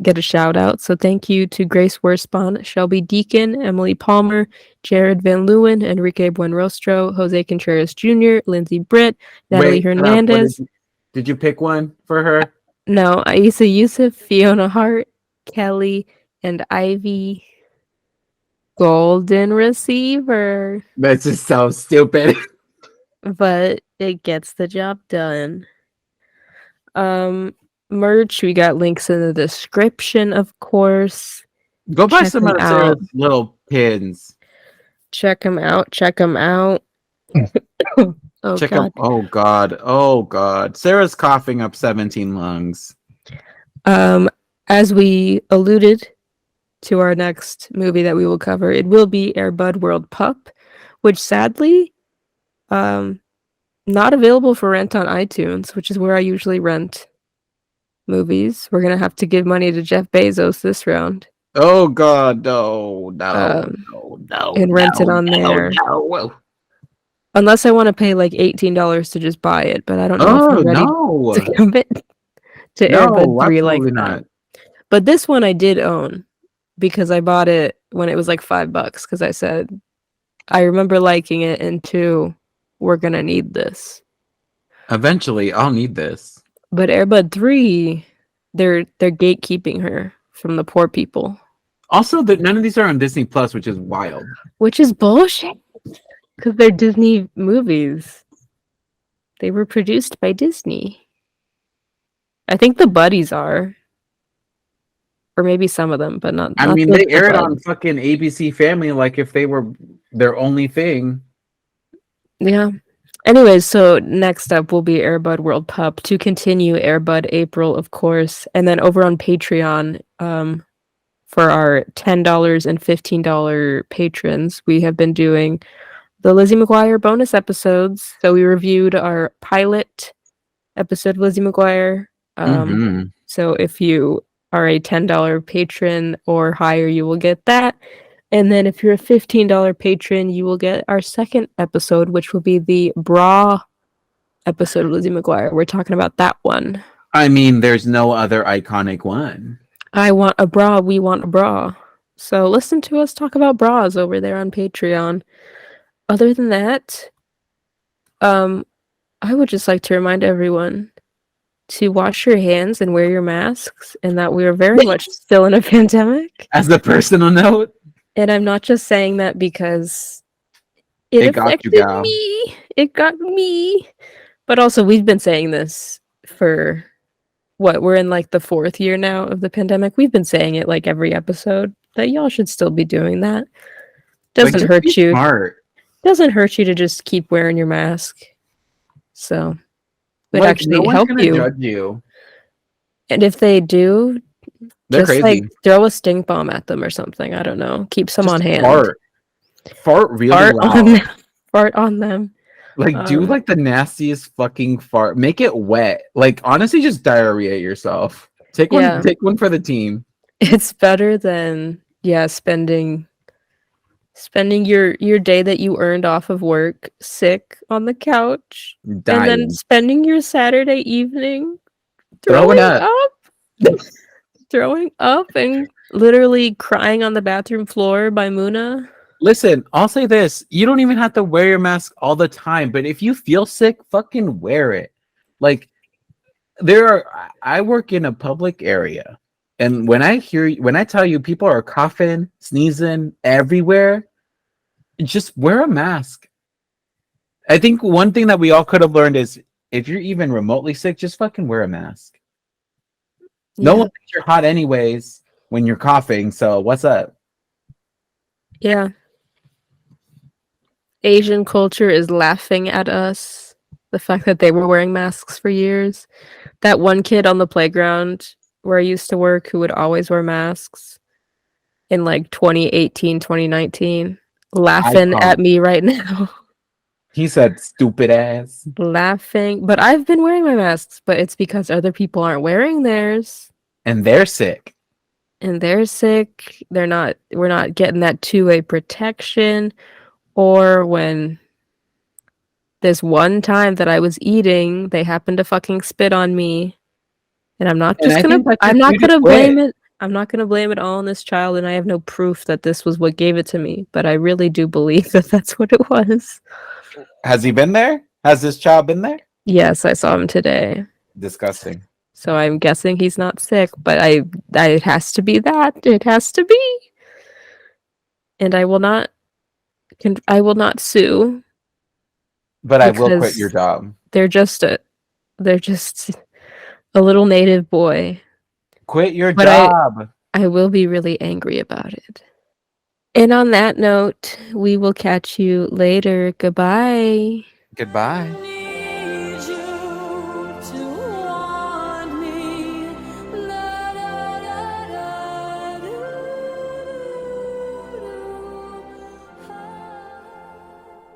get a shout out. So thank you to Grace Worspawn, Shelby Deacon, Emily Palmer, Jared Van Leeuwen, Enrique Buenrostro, Jose Contreras Jr., Lindsay Britt, Natalie Wait, stop. What Hernandez. did you pick one for her? No, Aisa Yusuf, Fiona Hart, Kelly, and Ivy. Golden receiver. That's just so stupid. But it gets the job done. Merch, we got links in the description, of course. Go buy Check some them of out. Sarah's little pins. Check them out. Check them out. Oh Check god. out. Oh God. Oh God. Sarah's coughing up 17 lungs. As we alluded to our next movie that we will cover, it will be Air Bud World Pup, which sadly, not available for rent on iTunes, which is where I usually rent movies. We're gonna have to give money to Jeff Bezos this round. Oh God. No. No. Um, No. No. and rent it on there. No. Unless I want to pay like $18 to just buy it, but I don't know if Oh I'm ready no. to commit to Air Bud No. 3 like Absolutely that. not. But this one I did own because I bought it when it was like $5 because I said I remember liking it, and 2, we're gonna need this. Eventually, I'll need this. But Air Bud 3, they're gatekeeping her from the poor people. Also, that none of these are on Disney Plus, which is wild. Which is bullshit. Because they're Disney movies. They were produced by Disney. I think the Buddies are. Or maybe some of them, but not. I not mean, the they aired Buds. on fucking ABC Family like if they were their only thing. Yeah. Anyways, so next up will be Air Bud World Pup to continue Air Bud April, of course. And then over on Patreon, for our $10 and $15 patrons, we have been doing the Lizzie McGuire bonus episodes. So we reviewed our pilot episode of Lizzie McGuire. So if you are a $10 patron or higher, you will get that. And then if you're a $15 patron, you will get our second episode, which will be the bra episode of Lizzie McGuire. We're talking about that one. I mean, there's no other iconic one. I want a bra. We want a bra. So listen to us talk about bras over there on Patreon. Other than that, I would just like to remind everyone to wash your hands and wear your masks, and that we are very much still in a pandemic. As the personal note, and I'm not just saying that because it affected me. It got me. But also, we've been saying this for what? We're in like the 4th year now of the pandemic. We've been saying it like every episode that y'all should still be doing that. Doesn't hurt you. Smart. Doesn't hurt you to just keep wearing your mask. So it Like, actually no one's help gonna you. judge you. And if they do, They're just crazy. like throw a stink bomb at them or something. I don't know. Keep some Just on hand. Fart really Fart loud. on them. Fart on them. Like, do like the nastiest fucking fart. Make it wet. Like, honestly, just diarrhea yourself. Take one for the team. It's better than spending your day that you earned off of work sick on the couch, Dying. and then spending your Saturday evening Throwing up. throwing up and literally crying on the bathroom floor by Muna. Listen, I'll say this. You don't even have to wear your mask all the time, but if you feel sick, fucking wear it. Like, I work in a public area, and when I tell you people are coughing, sneezing everywhere, just wear a mask. I think one thing that we all could have learned is if you're even remotely sick, just fucking wear a mask. No one thinks you're hot anyways when you're coughing, so what's up? Yeah. Asian culture is laughing at us. The fact that they were wearing masks for years. That one kid on the playground where I used to work who would always wear masks in like 2018, 2019, laughing at me right now. He said, "Stupid ass." Laughing. But I've been wearing my masks, but it's because other people aren't wearing theirs. And they're sick. And they're sick. We're not getting that two-way protection. Or when this one time that I was eating, they happened to fucking spit on me. And I'm not gonna blame it. I'm not gonna blame it all on this child, and I have no proof that this was what gave it to me, but I really do believe that that's what it was. Has he been there? Has this child been there? Yes, I saw him today. Disgusting. So I'm guessing he's not sick, but it has to be that. It has to be. And I will not sue. But I will quit your job. They're just a little native boy. Quit your job. I will be really angry about it. And on that note, we will catch you later. Goodbye. Goodbye.